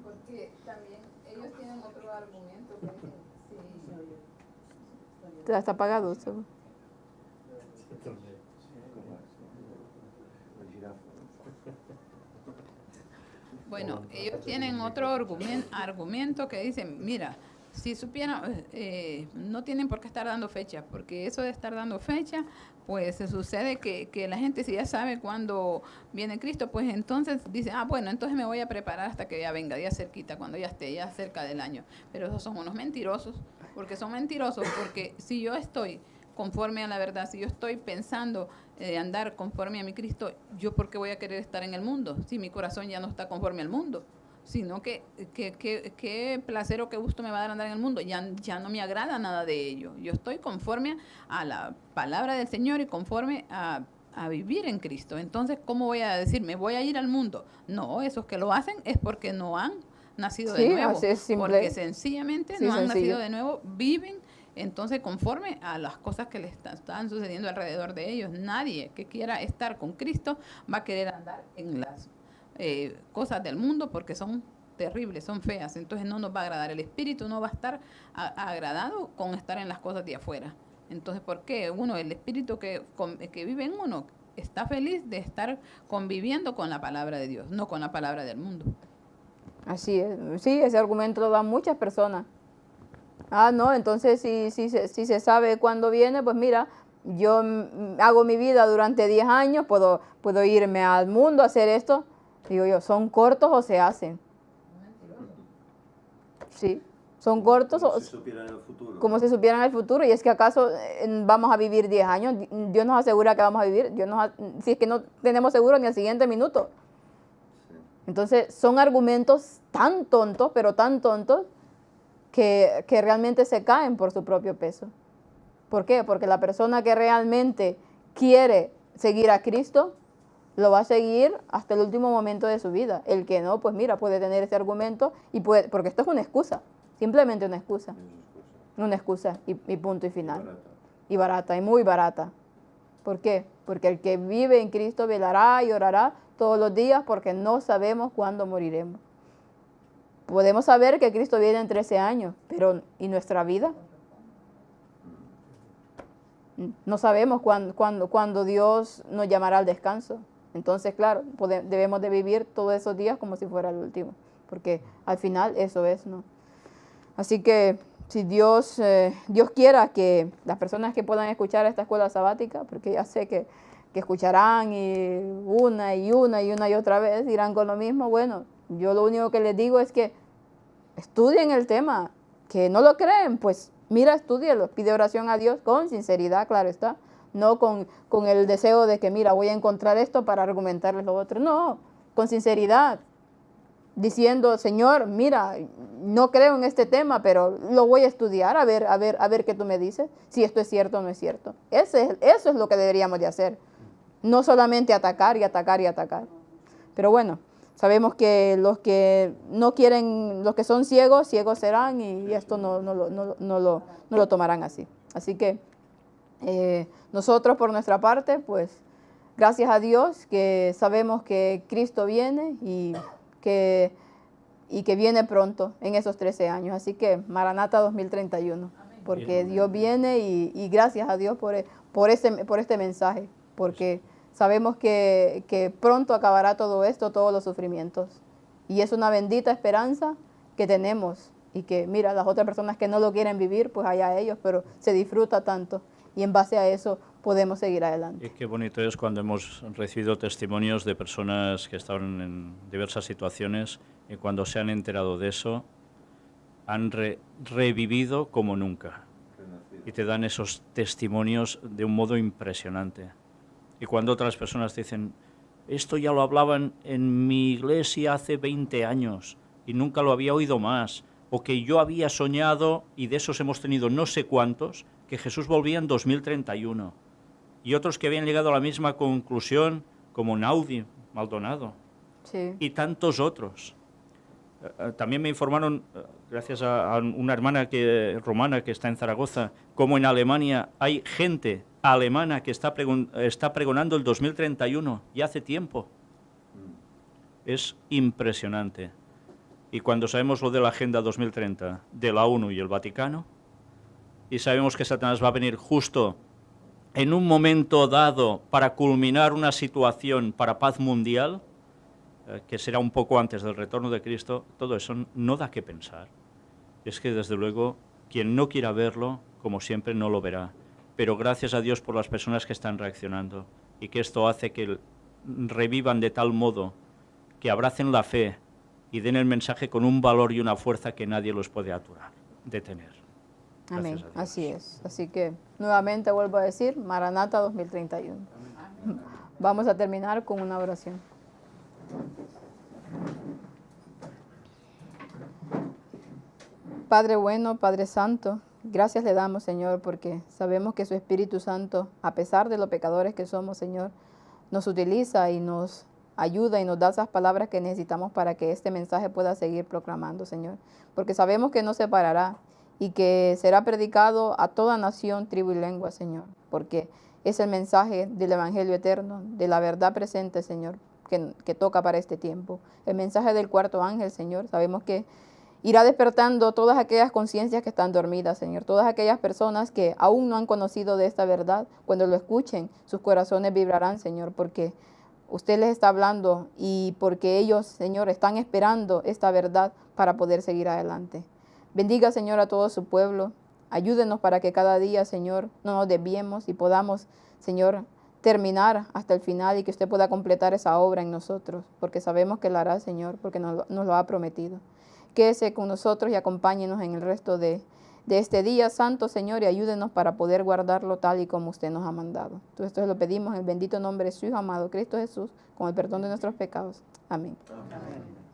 Porque también ellos tienen otro argumento que está apagado eso. Bueno, ellos tienen otro argumento que dicen, mira, si supieran, no tienen por qué estar dando fecha, porque eso de estar dando fecha, pues se sucede que la gente si ya sabe cuándo viene Cristo, pues entonces dice, bueno, entonces me voy a preparar hasta que ya venga, ya cerquita, cuando ya esté, ya cerca del año. Pero esos son unos mentirosos, porque si yo estoy conforme a la verdad, si yo estoy pensando andar conforme a mi Cristo, ¿yo por qué voy a querer estar en el mundo? Si mi corazón ya no está conforme al mundo, sino que qué placer o qué gusto me va a dar andar en el mundo, ya no me agrada nada de ello. Yo estoy conforme a la palabra del Señor y conforme a vivir en Cristo. Entonces, ¿cómo voy a decir, me voy a ir al mundo? No, esos que lo hacen es porque no han nacido de nuevo, así es simple. Porque sencillamente no han sencillo. nacido de nuevo, viven entonces conforme a las cosas que les están sucediendo alrededor de ellos. Nadie que quiera estar con Cristo va a querer andar en las cosas del mundo porque son terribles, son feas. Entonces no nos va a agradar. El espíritu no va a estar agradado con estar en las cosas de afuera. Entonces, ¿por qué? El espíritu que vive en uno está feliz de estar conviviendo con la palabra de Dios, no con la palabra del mundo. Así es. Sí, ese argumento lo dan muchas personas. No, entonces si se sabe cuándo viene, pues mira, yo hago mi vida durante 10 años, puedo irme al mundo a hacer esto. Digo yo, ¿son cortos o se hacen? Sí, son cortos Como si supieran el futuro. Como si supieran el futuro. Y es que acaso vamos a vivir 10 años, Dios nos asegura que vamos a vivir, si es que no tenemos seguro ni el siguiente minuto. Entonces son argumentos tan tontos, pero tan tontos, que realmente se caen por su propio peso. ¿Por qué? Porque la persona que realmente quiere seguir a Cristo, lo va a seguir hasta el último momento de su vida. El que no, pues mira, puede tener ese argumento, porque esto es una excusa, simplemente una excusa. Una excusa y punto y final. y barata, y muy barata. ¿Por qué? Porque el que vive en Cristo velará y orará todos los días porque no sabemos cuándo moriremos. Podemos saber que Cristo viene en 13 años, pero ¿y nuestra vida? No sabemos cuándo Dios nos llamará al descanso. Entonces, claro, debemos de vivir todos esos días como si fuera el último, porque al final eso es, ¿no? Así que si Dios quiera que las personas que puedan escuchar esta escuela sabática, porque ya sé que escucharán y una y otra vez dirán con lo mismo, bueno, yo lo único que les digo es que estudien el tema, que no lo creen, pues mira, estúdialo, pide oración a Dios con sinceridad, claro está, no con el deseo de que mira, voy a encontrar esto para argumentarles lo otro, no, con sinceridad, diciendo, Señor, mira, no creo en este tema, pero lo voy a estudiar, a ver qué tú me dices, si esto es cierto o no es cierto. Eso es lo que deberíamos de hacer, no solamente atacar y atacar y atacar. Pero bueno, sabemos que los que no quieren, los que son ciegos, ciegos serán y esto no lo tomarán así. Así que nosotros por nuestra parte, pues gracias a Dios que sabemos que Cristo viene y que viene pronto en esos 13 años. Así que Maranata 2031, porque Dios viene y gracias a Dios por este mensaje, porque sabemos que pronto acabará todo esto, todos los sufrimientos. Y es una bendita esperanza que tenemos y que, mira, las otras personas que no lo quieren vivir, pues allá ellos, pero se disfruta tanto y en base a eso podemos seguir adelante. Y qué bonito es cuando hemos recibido testimonios de personas que estaban en diversas situaciones y cuando se han enterado de eso han revivido como nunca. Y te dan esos testimonios de un modo impresionante. Y cuando otras personas te dicen, esto ya lo hablaban en mi iglesia hace 20 años y nunca lo había oído más, o que yo había soñado, y de esos hemos tenido no sé cuántos, que Jesús volvía en 2031. Y otros que habían llegado a la misma conclusión, como Naudi Maldonado, Sí. y tantos otros. También me informaron, gracias a una hermana romana que está en Zaragoza, como en Alemania hay gente alemana que está pregonando el 2031, y hace tiempo. Es impresionante. Y cuando sabemos lo de la Agenda 2030, de la ONU y el Vaticano, y sabemos que Satanás va a venir justo en un momento dado para culminar una situación para paz mundial, que será un poco antes del retorno de Cristo, todo eso no da que pensar. Es que, desde luego, quien no quiera verlo, como siempre, no lo verá. Pero gracias a Dios por las personas que están reaccionando y que esto hace que revivan de tal modo que abracen la fe y den el mensaje con un valor y una fuerza que nadie los puede detener. Amén, así es. Así que nuevamente vuelvo a decir, Maranata 2031. Vamos a terminar con una oración. Padre bueno, Padre santo, gracias le damos, Señor, porque sabemos que su Espíritu Santo, a pesar de los pecadores que somos, Señor, nos utiliza y nos ayuda y nos da esas palabras que necesitamos para que este mensaje pueda seguir proclamando, Señor. Porque sabemos que no se parará y que será predicado a toda nación, tribu y lengua, Señor. Porque es el mensaje del Evangelio eterno, de la verdad presente, Señor, que toca para este tiempo. El mensaje del cuarto ángel, Señor, sabemos que irá despertando todas aquellas conciencias que están dormidas, Señor. Todas aquellas personas que aún no han conocido de esta verdad, cuando lo escuchen, sus corazones vibrarán, Señor, porque usted les está hablando y porque ellos, Señor, están esperando esta verdad para poder seguir adelante. Bendiga, Señor, a todo su pueblo. Ayúdenos para que cada día, Señor, no nos desviemos y podamos, Señor, terminar hasta el final y que usted pueda completar esa obra en nosotros, porque sabemos que lo hará, Señor, porque nos lo ha prometido. Quédese con nosotros y acompáñenos en el resto de este día santo, Señor, y ayúdenos para poder guardarlo tal y como usted nos ha mandado. Todo esto lo pedimos en el bendito nombre de su Hijo amado, Cristo Jesús, con el perdón de nuestros pecados. Amén. Amén.